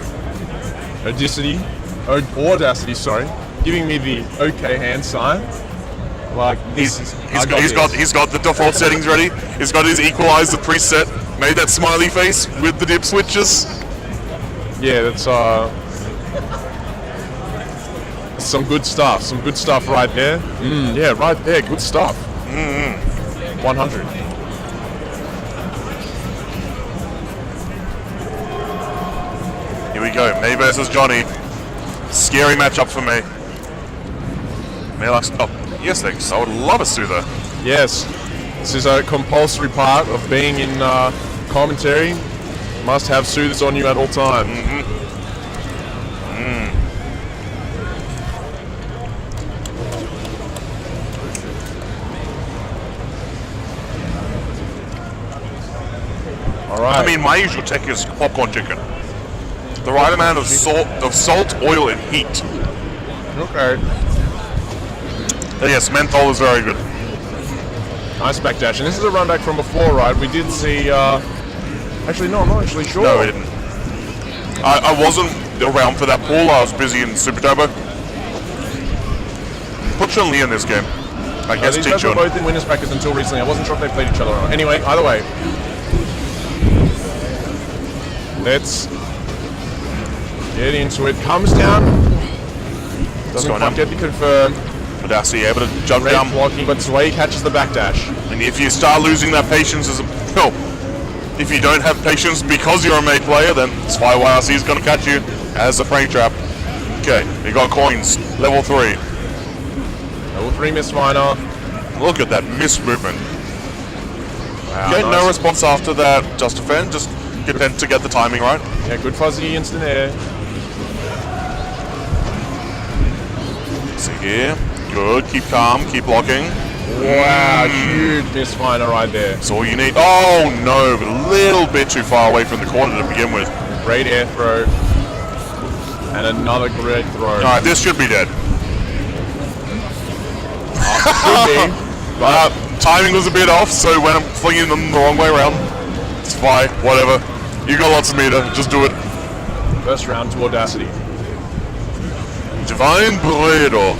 Audacity, sorry, giving me the okay hand sign. Like He's got the default settings ready. He's got his equalizer preset. Made that smiley face with the dip switches. Yeah, that's some good stuff. Some good stuff right there. Yeah, right there, good stuff. 100. Here we go. May versus Johnny. Scary matchup for me. May likes. Oh, yes, thanks. I would love a soother. Yes, this is a compulsory part of being in commentary. Must have soothers on you at all times. All right. I mean, my usual tech is popcorn chicken. The right amount of salt, oil, and heat. Okay. And yes, menthol is very good. Nice backdash, and this is a run back from before, right? We did see. Actually, no, I'm not actually sure. No, we didn't. I wasn't around for that pool. I was busy in Super Turbo. Put Chun-Li in this game. I guess these guys were both in winners brackets until recently. I wasn't sure if they played each other or not. Anyway, either way. Let's get into it. Comes down. Doesn't quite get the confirm. Audacity able to jump Great down. blocking, but Sway catches the backdash. And if you start losing that patience as a... No. If you don't have patience because you're a made player, then SpyYRC is going to catch you as a prank trap. Okay, we got coins. Level 3. Level 3 miss minor. Look at that miss movement. Wow, Okay, nice. no response after that. Just defend. Just get to get the timing right. Yeah, good fuzzy instant air. See here. Good. Keep calm. Keep blocking. Wow, huge miss minor right there. That's all you need. Oh no, but a little bit too far away from the corner to begin with. Great air throw. And another great throw. Alright, this should be dead. Could be. But timing was a bit off, so when I'm flinging them the wrong way around, it's fine, whatever. You got lots of meter, just do it. First round to Audacity. Divine Burrito.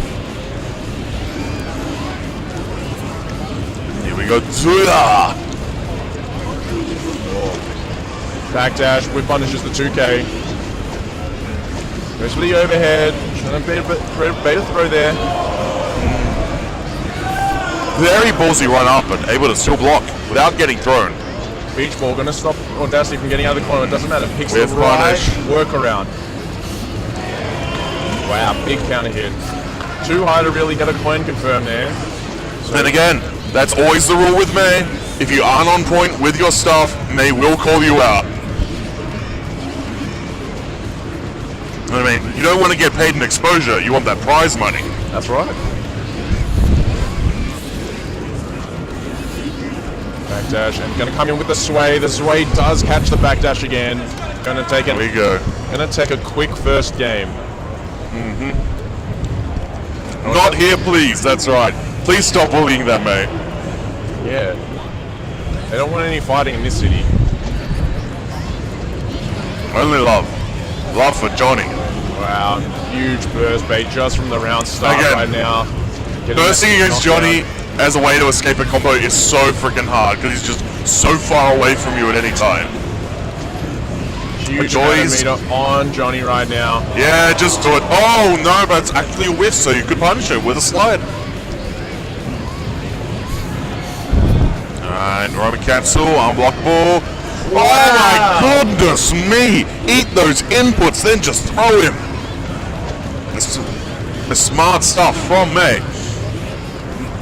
Here we go, Zuda. Backdash, whip punishes the 2K. Goes for the overhead. Trying to bait a throw there. Very ballsy run up and able to still block without getting thrown. Beach ball gonna stop Audacity from getting out of the corner. It doesn't matter. Picks the With right punish. workaround. Wow, big counter hit. Too high to really get a coin confirm there. So And again, that's always the rule with May. If you aren't on point with your stuff, May will call you out. I mean, you don't want to get paid in exposure, you want that prize money. that's right. Backdash and gonna come in with the sway. The sway does catch the backdash again. Gonna take it. There we go. Gonna take a quick first game. Not here, please, that's right. Please stop bullying that, May. Yeah. They don't want any fighting in this city. Only love. Love for Johnny. Wow, huge burst bait just from the round start Again, right now. Getting Bursting that against knockdown. Johnny as a way to escape a combo is so freaking hard because he's just so far away from you at any time. Huge Joy's- meter on Johnny right now. Yeah, just do it. Oh no, but it's actually a whiff, so you could punish it with a slide. Alright, Roman Capsule, unblockable. Oh my goodness me! Eat those inputs, then just throw him. This is smart stuff from me.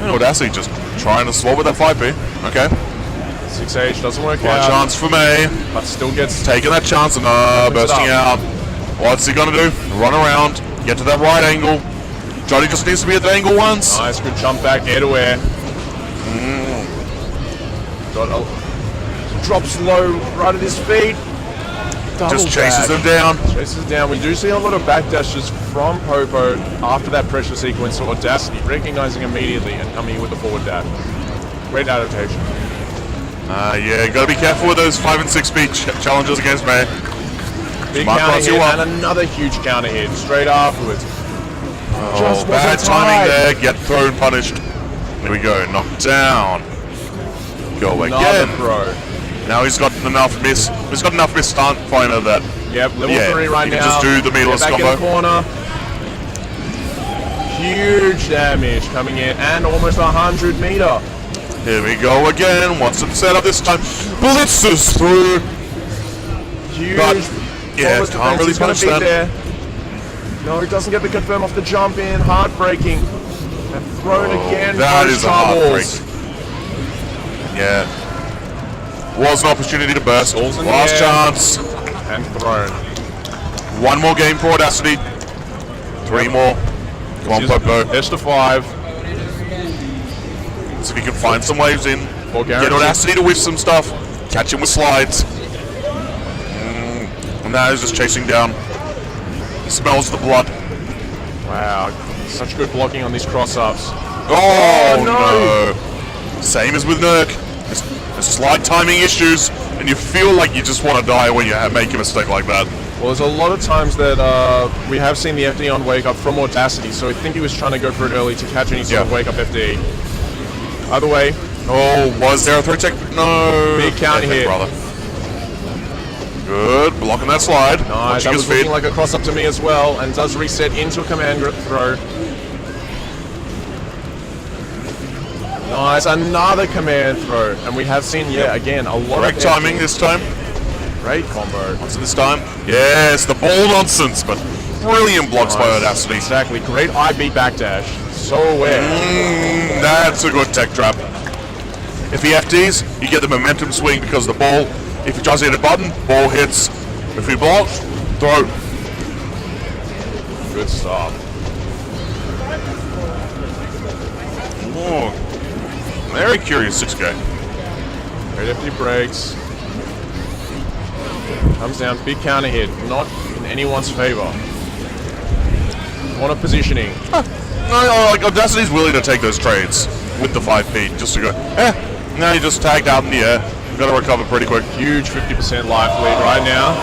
Audacity just trying to swap with that 5P. Okay. 6H doesn't work One out. chance for me. But still gets Taking that chance and Opens it bursting up. out. What's he gonna do? Run around. Get to that right angle. Johnny just needs to be at the angle once. Nice, good jump back, air to air. Drops low right at his feet. Just chases them down. Chases down. We do see a lot of backdashes from Popo after that pressure sequence. So Audacity recognizing immediately and coming in with the forward dash. Great adaptation. Yeah, gotta be careful with those 5 and 6 speed challenges against me. Big Smart counter cross you hit up. and another huge counter hit straight afterwards. Oh, bad timing there. Get thrown, punished. There we go. Knocked down. Go Another again. throw. Now he's got enough miss. He's got enough miss stunt finder that. Yep, level 3 right he now. can just do the meatless Get back combo. in the corner. Huge damage coming in and almost 100 meter. Here we go again. What's it set up this time? Blitzes through. Huge. But, yeah, Thomas can't defense really is gonna punish be that. there. No, he doesn't get the confirm off the jump in. Heartbreaking. And thrown again. That Both is a heartbreak. troubles. Yeah. Was an opportunity to burst. Balls in the Last air. chance. And thrown. One more game for Audacity. 3 more. Come on, Popo. Best of 5. See if he can find some waves in. For Get guarantee. Audacity to whiff some stuff. Catch him with slides. And now he's just chasing down. He smells the blood. Wow. Such good blocking on these cross-ups. Oh, no. no. Same as with Nurk. There's slight timing issues, and you feel like you just want to die when you make a mistake like that. Well, there's a lot of times that we have seen the FD on wake up from Audacity, so I think he was trying to go for it early to catch any sort of wake up FD. Either way, Oh, was there a 3 tech? No. Big counter Okay, hit. brother. Good, blocking that slide. nice. Watching That his was feet. looking like a cross up to me as well, and does reset into a command throw. Nice, another command throw, and we have seen, again, a lot Correct of timing this time. Great combo. What's it this time? Yes, the ball nonsense, but brilliant blocks by Audacity. Exactly, great IB backdash. So aware. That's a good tech trap. If he FDs, you get the momentum swing because the ball, if he tries to hit a button, ball hits. If he blocks, throw. Good stuff. Oh, very curious 6K. Great FD breaks. Comes down, big counter hit, not in anyone's favor. What a positioning. No, like Audacity's willing to take those trades with the 5 feet just to go, now you just tagged out in the air. You've got to recover pretty quick. Huge 50% life lead right now.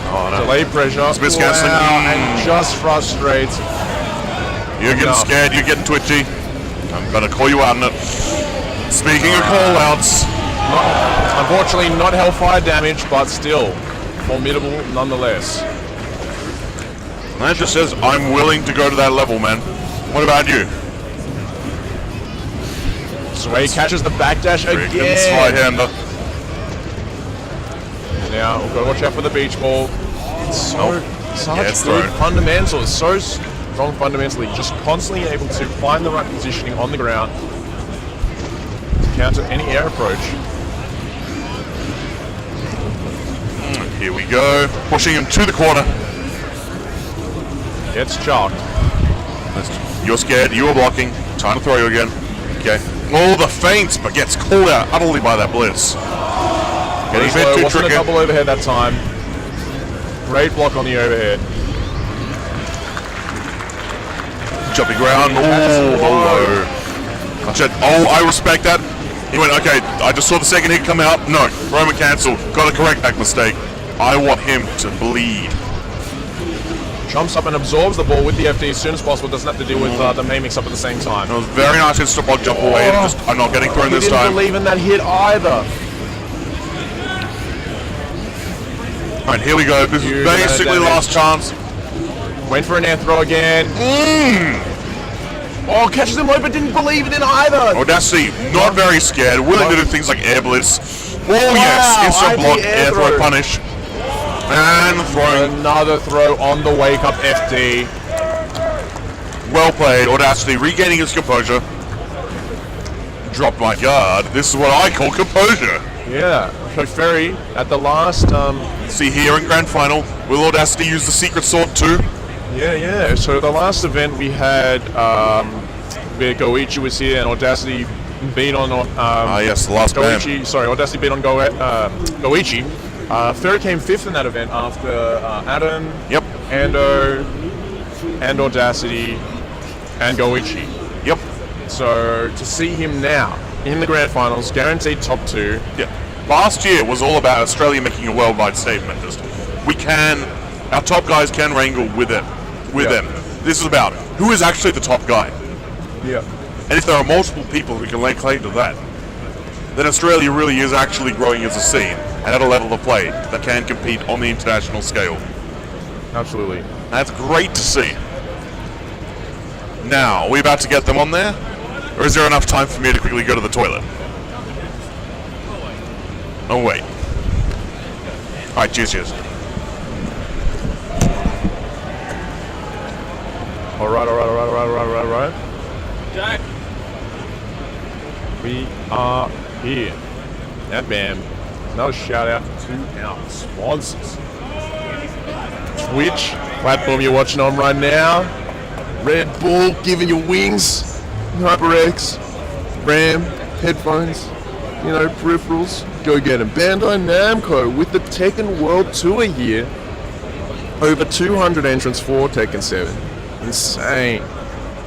Oh, no. Delay pressure. Miscanceling. And just frustrates. You're getting scared, you're getting twitchy. I'm going to call you out on it. Speaking of call-outs, Unfortunately, not Hellfire damage, but still formidable nonetheless. that just says, I'm willing to go to that level, man. What about you? Sway catches the backdash Freaking again. slide-hander. Now, we've got to watch out for the beach ball. Such it's good thrown. fundamentals. So strong fundamentally. Just constantly able to find the right positioning on the ground to counter any air approach. Here we go. Pushing him to the corner. Gets chalked. You're scared, you are blocking. Time to throw you again. Okay. Oh, the feints, but gets called out utterly by that blitz. Getting a bit too Wasn't a tricky. double overhead that time. Great block on the overhead. Jumping around. Oh, the low. I respect that. He went, okay, I just saw the second hit come out. No, Roman cancel. Got to correct that mistake. I want him to bleed. Jumps up and absorbs the ball with the FD as soon as possible. Doesn't have to deal with the main mix up at the same time. It was very nice hit to block jump away. And just, I'm not getting thrown He this didn't time. believe in that hit either. Alright, here we go. This is Huge basically amount of last chance. Went for an air throw again. Oh, catches him low, but didn't believe in it either. Audacity, not very scared. Willing to do things like air blitz. Oh yes, Wow, instant IP block, air air throw throw. punish. And throwing. Another throw on the wake up FD. Well played, Audacity regaining his composure. Dropped my guard. This is what I call composure. Yeah. So Ferry at the last See here in Grand Final, will Audacity use the secret sword too? Yeah. So the last event we had, where Goichi was here and Audacity beat on. Yes, the last BAM. Goichi. Sorry, Audacity beat on Goichi. Ferry came 5th in that event after Adam, Yep. Ando, and Audacity, and Goichi. Yep. So to see him now in the grand finals, guaranteed top 2. Yeah. Last year was all about Australia making a worldwide statement. Just our top guys can wrangle with them. This is about who is actually the top guy. Yeah. And if there are multiple people who can lay claim to that, then Australia really is actually growing as a scene and at a level of play that can compete on the international scale. Absolutely. That's great to see. Now, are we about to get them on there? Or is there enough time for me to quickly go to the toilet? Oh, wait. Alright, cheers. Alright. Jack. We are here at BAM. Another shout out to our sponsors. Twitch platform you're watching on right now. Red Bull giving you wings. HyperX, RAM, headphones, peripherals. Go get them. Bandai Namco with the Tekken World Tour here. Over 200 entrants for Tekken 7. Insane.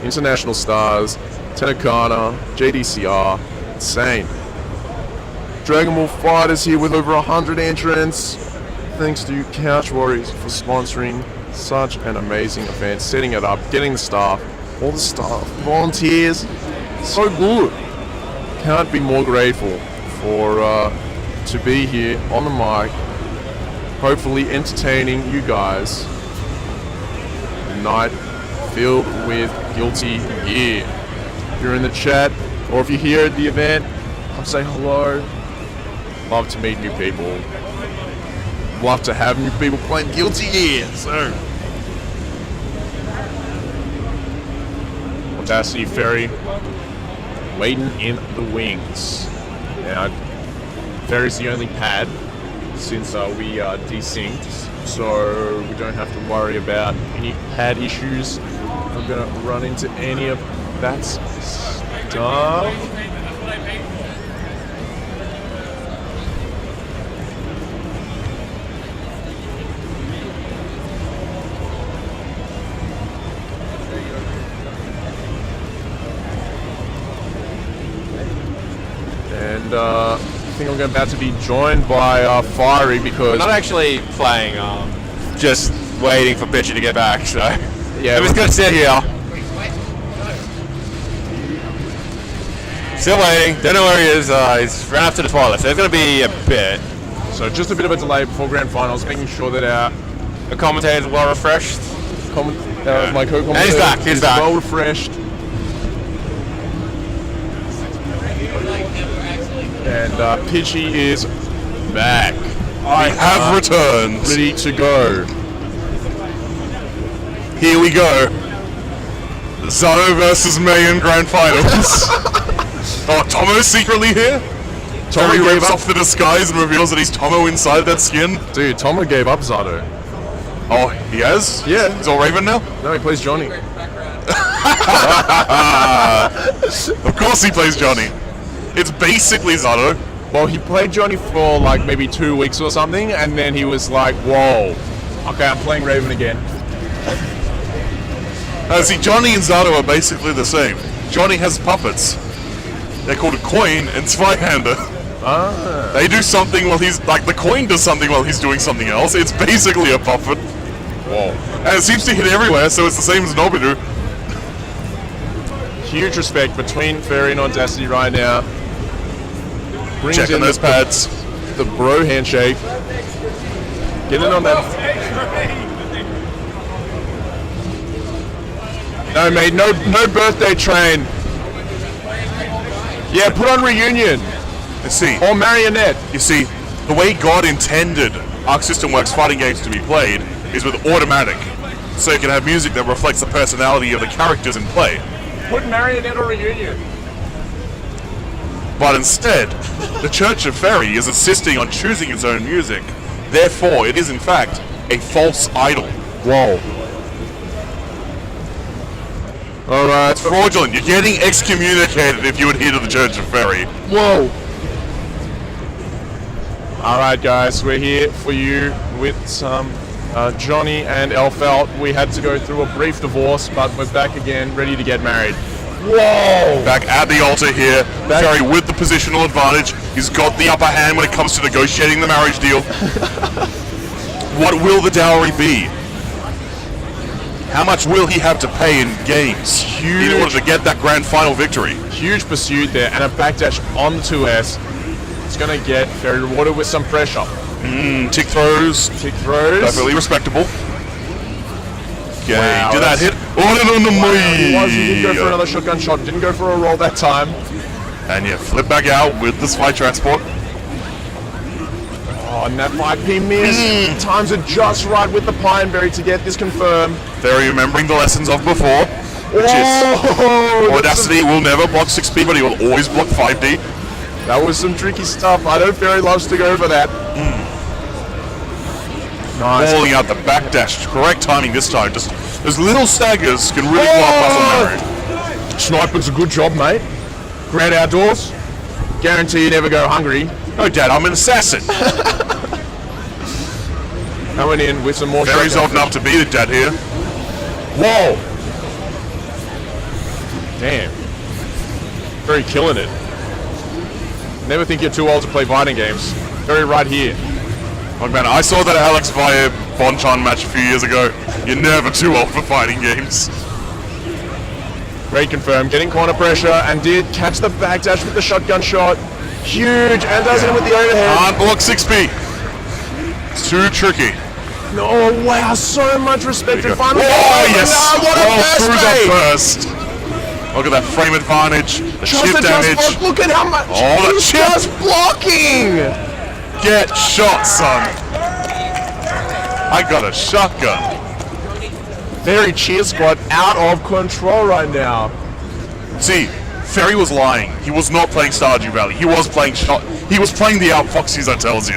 International stars. Tenakana, JDCR. Insane. Dragon Ball Fighters here with over 100 entrants. Thanks to CouchWarriors for sponsoring such an amazing event, setting it up, getting the staff, all the staff, volunteers. So good. Can't be more grateful for to be here on the mic, hopefully entertaining you guys. A night filled with guilty gear. If you're in the chat or if you're here at the event, come say hello. Love to meet new people. Love to have new people playing Guilty Gear. So, Audacity Ferry waiting in the wings. Now, Ferry's the only pad since we are desynced, so we don't have to worry about any pad issues. I'm gonna run into any of that stuff. And I think I'm about to be joined by Fiery because... We're not actually playing, just waiting for Pichy to get back, so... Yeah, I'm just gonna sit here. Still waiting, don't know where he is, he's ran up to the toilet, so it's gonna be a bit. So just a bit of a delay before grand finals, making sure that The commentators are well refreshed. my co-commentator And he's back. Well refreshed. And Pichy is back. I have returned. Ready to go. Here we go. Zato versus May in grand finals. Oh, Tomo's secretly here? Tomo rips off the disguise and reveals that he's Tomo inside that skin. Dude, Tomo gave up Zato. Oh, he has? Yeah. He's all Raven now? No, he plays Johnny. Of course he plays Johnny. It's basically Zato. Well, he played Johnny for like maybe 2 weeks or something, and then he was like, whoa, okay, I'm playing Raven again. See, Johnny and Zato are basically the same. Johnny has puppets. They're called a coin and Spyhander. Ah. They do something while he's... Like, the coin does something while he's doing something else. It's basically a puppet. Whoa. And it seems to hit everywhere, so it's the same as Nobiru. Huge respect between Ferry and Audacity right now. Brings Checking in those pads. The bro handshake. Get in on that. No, mate, no birthday train. Yeah, put on Reunion. You see, Or Marionette. the way God intended Arc System Works fighting games to be played is with automatic. So you can have music that reflects the personality of the characters in play. Put Marionette or Reunion. But instead, the Church of Fairy is insisting on choosing its own music. Therefore, it is in fact a false idol. Whoa. Alright. Fraudulent. You're getting excommunicated if you adhere to the Church of Ferry. Whoa! Alright guys, we're here for you with some Johnny and Elfelt. We had to go through a brief divorce, but we're back again, ready to get married. Whoa! Back at the altar here. Ferry with the positional advantage. He's got the upper hand when it comes to negotiating the marriage deal. What will the dowry be? How much will he have to pay in games in order to get that grand final victory? Huge pursuit there, and a backdash on the 2S. It's going to get Ferry rewarded with some pressure. Tick throws. Tick throws. Definitely respectable. Okay, Wow, did that hit? Oh, no, no, He didn't go for another shotgun shot, didn't go for a roll that time. And you flip back out with the spy transport. Oh, and that 5P miss. Times are just right with the Pineberry to get this confirmed. Ferry remembering the lessons of before, which is Audacity will never block 6P, but he will always block 5D. That was some tricky stuff. I know Ferry loves to go for that. Nice. Falling out the backdash. Correct timing this time. Just those little staggers can really block muscle memory. Sniper's a good job, mate. Grand outdoors. Guarantee you never go hungry. No, Dad, I'm an assassin. Coming in with some more Ferry's shotguns. old enough to be the dad here. Whoa! Damn. Very killing it. Never think you're too old to play fighting games. Very right here. Look, man, I saw that Alex via Bonchan match a few years ago. You're never too old for fighting games. Great confirm. Getting corner pressure and did catch the backdash with the shotgun shot. Huge, and does it with the overhead. Can't block 6P. It's too tricky. Oh wow, so much respect and final. Oh, yes! No, what a Through pass, the first. Look at that frame advantage, the chip damage. Block. Look at how much Oh, the he's chip. just blocking. Get shot, son. I got a shotgun. Very cheer squad out of control right now. See, Ferry was lying. He was not playing Stardew Valley. He was playing He was playing the Out Foxies, I tells you.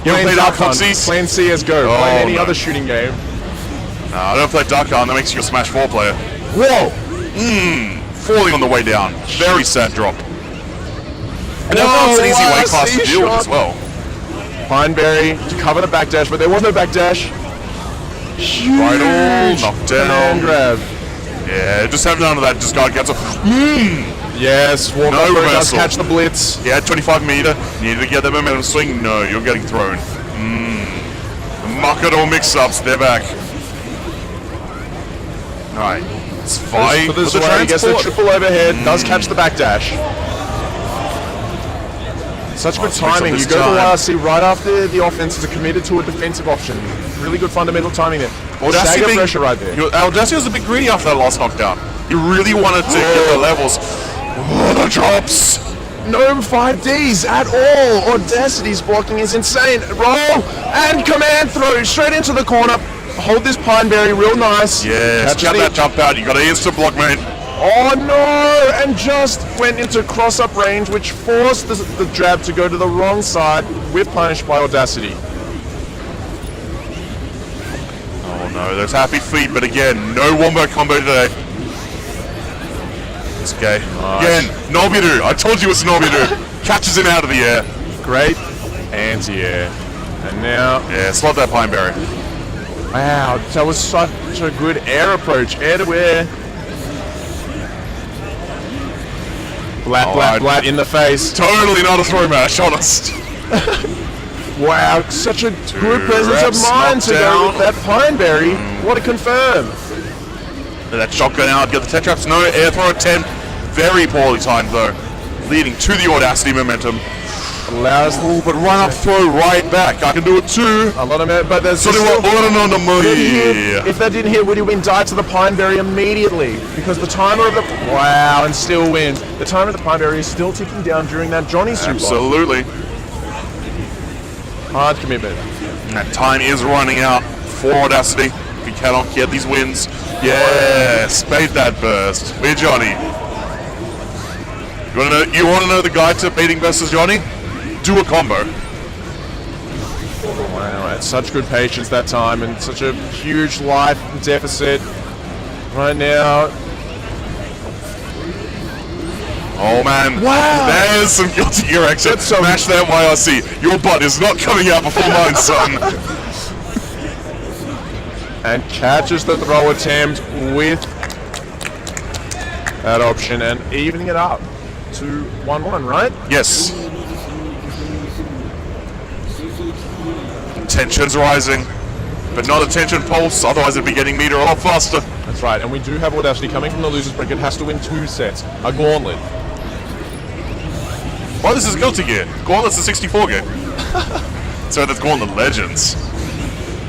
You ever played Out Foxies? Playing CSGO, Oh, playing any no. other shooting game. Nah, I don't play Duck Hunt. That makes you a Smash 4 player. Whoa! Falling on the way down. Very sad drop. And that's an easy way class to deal with as well. Pineberry to cover the backdash, but there was no backdash. Huge Bridle, knockdown. command grab. Yeah, just have none of that. Just guard gets a. Yes, No does reversal. catch the blitz. He had 25 meter. Needed to get that momentum swing. No, you're getting thrown. The Muckador mix-ups. They're back. All right. It's fight For for this the way, he gets the transport. triple overhead, does catch the backdash. Such good it's mixed up timing. this You go to time. YRC right after the offenses are committed to a defensive option. Really good fundamental timing there. Audacity Stagger being- pressure right there. Audacity was a bit greedy after that last knockdown. He really wanted to get the levels. Oh, the drops. No 5Ds at all. Audacity's blocking is insane. Roll and command throw straight into the corner. Hold this Pineberry real nice. Yes, Catch got it. that jump out. You got an instant block, mate. Oh no! And just went into cross-up range, which forced the jab to go to the wrong side with punish by Audacity. Oh no, those happy feet, but again, no wombo combo today. It's okay. Again, Nobiru. I told you it's Nobiru. Catches him out of the air. Great anti-air. And now, Yeah, slot that Pineberry. wow, that was such a good air approach. Air to air. Blat, Alright. blat, blat in the face. Totally not a throw match, honest. Wow, such a good presence of reps, mind to go knockdown. with that Pineberry. What a confirm. That shotgun out, get the tetraps. No, air throw at 10. Very poorly timed though. Leading to the Audacity momentum. Allows Oh, but run up throw right back. I can do it too. a lot of it, but there's So they still- were on the money. If that didn't hit, would he win died to the Pineberry immediately? Because the timer of the wow and still wins. The timer of the Pineberry is still ticking down during that Johnny super. Absolutely. Hard commitment. And that time is running out for Audacity. If he cannot get these wins. Yeah, spade that burst. We're Johnny. You want to know the guide to beating versus Johnny? Do a combo. Wow, it's such good patience that time and such a huge life deficit. Right now, Oh man. Wow. There's some guilty gear action. Smash that YRC. Your butt is not coming out before mine, son. And catches the throw attempt with that option and evening it up to 1-1, right? Yes. Tension's rising, but not a tension pulse, otherwise it'd be getting meter a lot faster. That's right, and we do have Audacity coming from the losers bracket, has to win 2 sets. A gauntlet. Oh, this is Guilty Gear. Gauntlet's a 64 game. So that's Gauntlet Legends.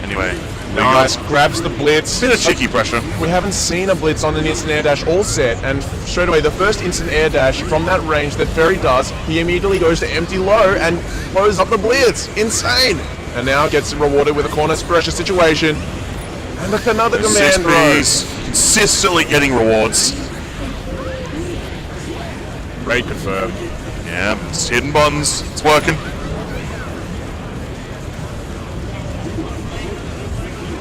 Anyway. Nice, grabs the blitz. Bit of cheeky pressure. We haven't seen a blitz on an instant air dash all set, and straight away the first instant air dash from that range that Ferry does, he immediately goes to empty low and blows up the blitz. Insane! And now gets rewarded with a corner pressure situation. And look, another command throws. Consistently getting rewards. Raid confirmed. Yeah, it's hidden buttons. It's working.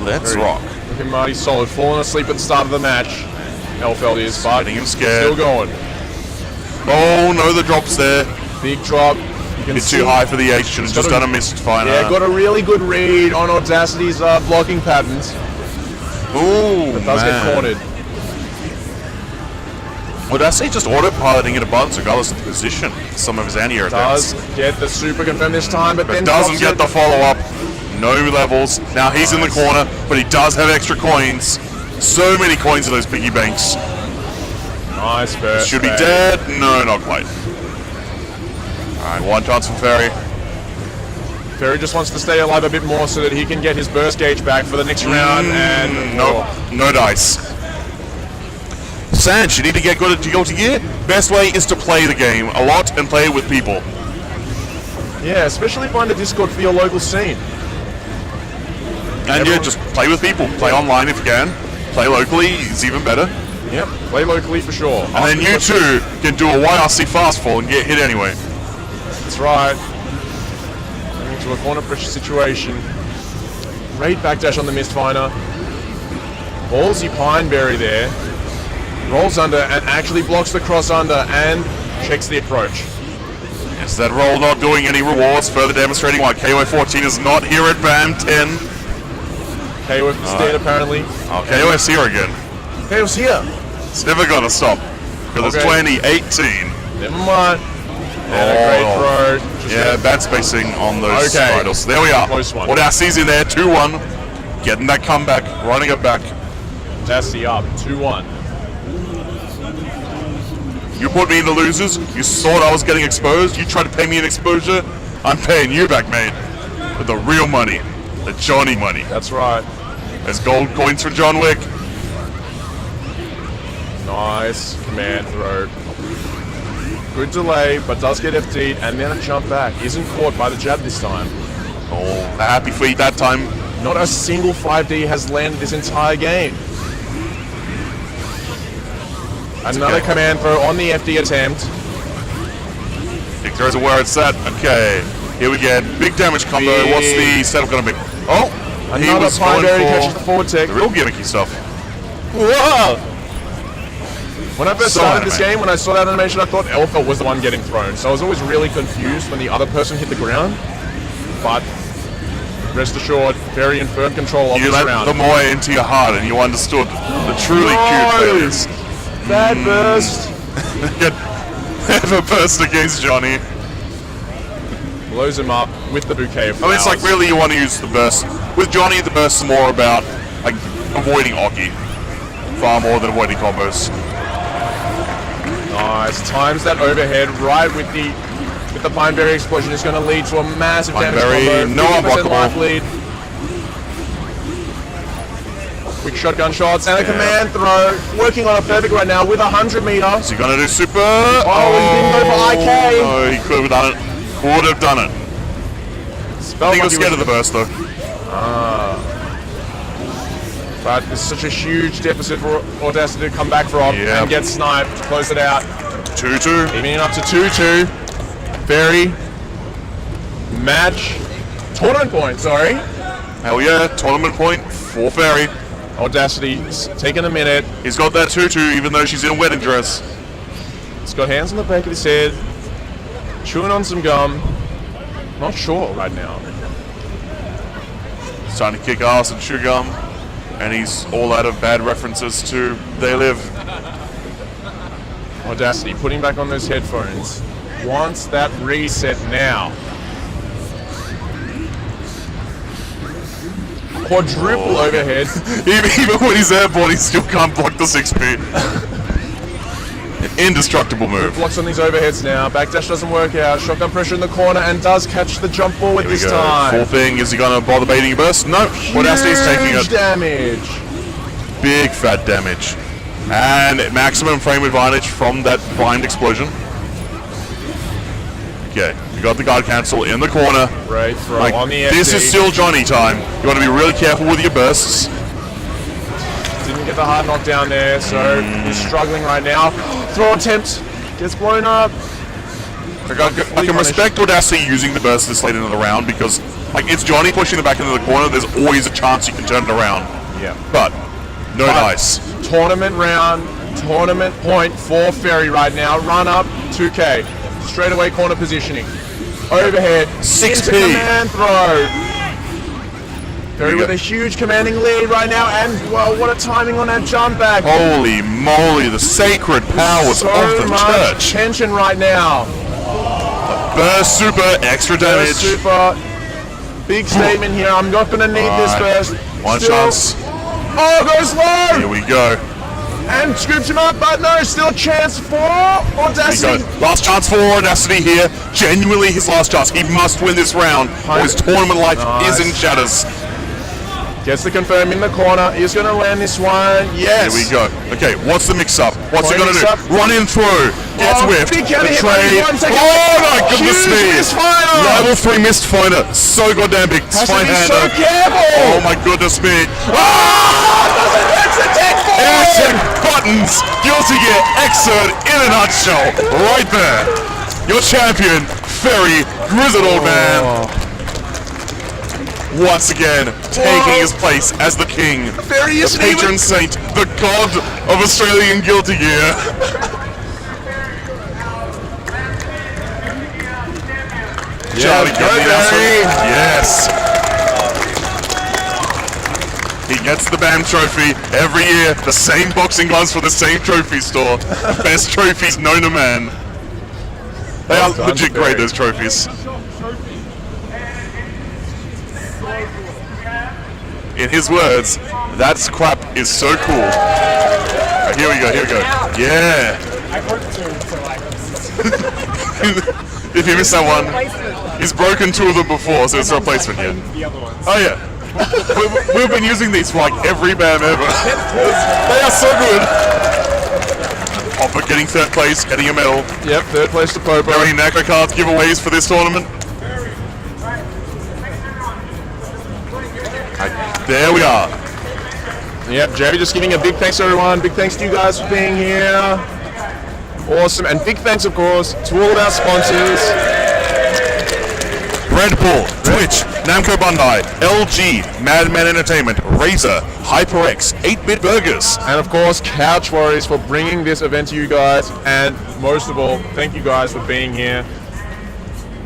Let's rock. Look at Marty Solid, falling asleep at the start of the match. Elfeld is, but Getting him scared. still going. Oh no, the drop's there. Big drop. You can Bit see too high for the H. Should have just done a missed final. Yeah, got a really good read on Audacity's blocking patterns. Ooh, But does get cornered. Audacity just autopiloting into buttons regardless of the position. Some of his anti-air attacks. Does get the super confirmed this time, but then Doesn't drops get it. the follow-up. No levels. Now he's in the corner, but he does have extra coins. So many coins in those piggy banks. Nice burst. Should be dead. No, not quite. Alright, one chance for Ferry. Ferry just wants to stay alive a bit more so that he can get his burst gauge back for the next round, and No dice. Sanch, you need to get good at Guilty Gear. Best way is to play the game a lot and play it with people. yeah, especially find a Discord for your local scene. And yeah, just play with people. Play online if you can. Play locally is even better. Yep, play locally for sure. And then you too can do a YRC fast fall and get hit anyway. That's right. Into a corner pressure situation. Raid backdash on the missed finder. Ballsy Pineberry there. Rolls under and actually blocks the cross under and checks the approach. Yes, that roll not doing any rewards, further demonstrating why KO14 is not here at BAM10. KOF is dead apparently. Oh, KOF's here again. KOF's here. It's never gonna stop. Because it's 2018. Never mind. And a great throw. Just Yeah, bad spacing on those Okay. titles. There we are. Close one. Audacity's in there, 2-1. Getting that comeback, running it back. Tassie up, 2-1. You put me in the losers. You thought I was getting exposed. You tried to pay me an exposure. I'm paying you back, mate. With the real money. The Johnny money. That's right. There's gold coins for John Wick. Nice command throw. Good delay, but does get FD'd and then a jump back. Isn't caught by the jab this time. Oh, a happy feet that time. Not a single 5D has landed this entire game. Another okay. command throw on the FD attempt. Big throws are where it's at. Okay, here we get big damage combo. Big. What's the setup gonna be? Oh, he Another was going Pineberry catches for the forward tick. the real gimmicky stuff. Whoa! When I first So started this anime. game, when I saw that animation, I thought Elfeld was the one getting thrown. So I was always really confused when the other person hit the ground. But rest assured, very in firm control of You this let round. the Moy into your heart and you understood the truly cute failures. Bad burst. Ever burst against Johnny. Blows him up with the bouquet of I mean, it's like flowers. really you want to use the burst. With Johnny, the burst is more about like avoiding Oki. Far more than avoiding combos. Nice. Times that overhead right with the Pineberry explosion is going to lead to a massive damage Pineberry, combo. no 50% unblockable. life lead. Quick shotgun shots and a command throw. Working on a perfect right now with 100 meter. Is he gonna do super? Oh, he didn't go for IK. No, he could have done it. Would have done it. I think he was scared of the burst though. But it's such a huge deficit for Audacity to come back from Yep. and get sniped. Close it out. 2-2. Evening up to 2-2. Ferry. Match. Tournament point, sorry. Hell yeah, tournament point for Ferry. Audacity's taking a minute. He's got that 2-2 even though she's in a wedding dress. He's got hands on the back of his head, chewing on some gum. Not sure right now. Starting to kick ass and chew gum, and he's all out of bad references to They Live. Audacity, putting back on those headphones. Wants that reset now. Quadruple overhead. Even when he's airborne, he still can't block the 6-speed. An indestructible move. Blocks on these overheads now. Backdash doesn't work out. Shotgun pressure in the corner and does catch the jump forward this time. Full thing. Is he going to bother baiting a burst? No. Audacity's taking it. Huge damage. Big fat damage. And maximum frame advantage from that blind explosion. Okay, we got the guard cancel in the corner. Right throw Like, on the this SD. is still Johnny time. You want to be really careful with your bursts. Didn't get the hard knockdown there, so he's struggling right now. Throw attempt. Gets blown up. I can respect Audacity using the burst this late into the round because like it's Johnny pushing the back into the corner. There's always a chance you can turn it around. Yeah. But no dice. Tournament round, tournament point for Ferry right now. Run up, 2K. Straight away corner positioning. Overhead, 6P. into command throw. Ferry with a huge commanding lead right now, and well, what a timing on that jump back. Holy moly, the sacred powers So of the much church. tension right now. Burst super, extra damage. Super. Big statement here. I'm not going to need this burst. One Still- chance. Oh, goes low! Here we go. And scoops him up, but no, still a chance for Audacity. Last chance for Audacity here. Genuinely his last chance. He must win this round or his tournament life is in shatters. Gets the confirm in the corner. He's going to land this one. Yes. Here we go. Okay, what's the mix-up? What's he going to do? Mix-up. Run in through. Gets whiffed. BigJaddy hit Betrayed. by 1 second. Oh my goodness Huge me. misfire. Level 3 missed fighter. So goddamn big. Has to be Spine so hander. careful. Oh my goodness me. That's the tech Airtech buttons. Guilty Gear Xrd in a nutshell. Right there. Your champion, Ferry, grizzled old man. Once again, taking his place as the king, Ferry the isn't patron even... saint, the god of Australian Guilty Gear. Charlie, go get the Ferry. announcement. Yes. He gets the BAM trophy every year. The same boxing gloves for the same trophy store. The best trophies known to man. They are done, legit Ferry. great, those trophies. In his words, that crap is so cool. Right, here we go, here we go. Yeah. I've worked two, so like. If you missed that one, he's broken 2 of them before, so it's a replacement here. The other ones. Oh yeah. We've been using these for like every BAM ever. They are so good. Hopper getting 3rd place, getting a medal. Yep, 3rd place to Popo. Very Nacro cards giveaways for this tournament. There we are. Yep, Jerry just giving a big thanks to everyone. Big thanks to you guys for being here. Awesome. And big thanks, of course, to all of our sponsors. Red Bull, Twitch, Namco Bandai, LG, Madman Entertainment, Razer, HyperX, 8-Bit Burgers. And of course, CouchWarriors for bringing this event to you guys. And most of all, thank you guys for being here.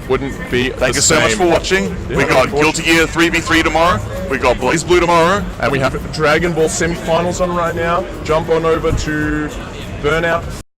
Wouldn't be Thank you so much for watching. Yeah, We got of course. Guilty Gear 3v3 tomorrow. We got Blaze Blue tomorrow. And we have Dragon Ball semi-finals on right now. Jump on over to Burnout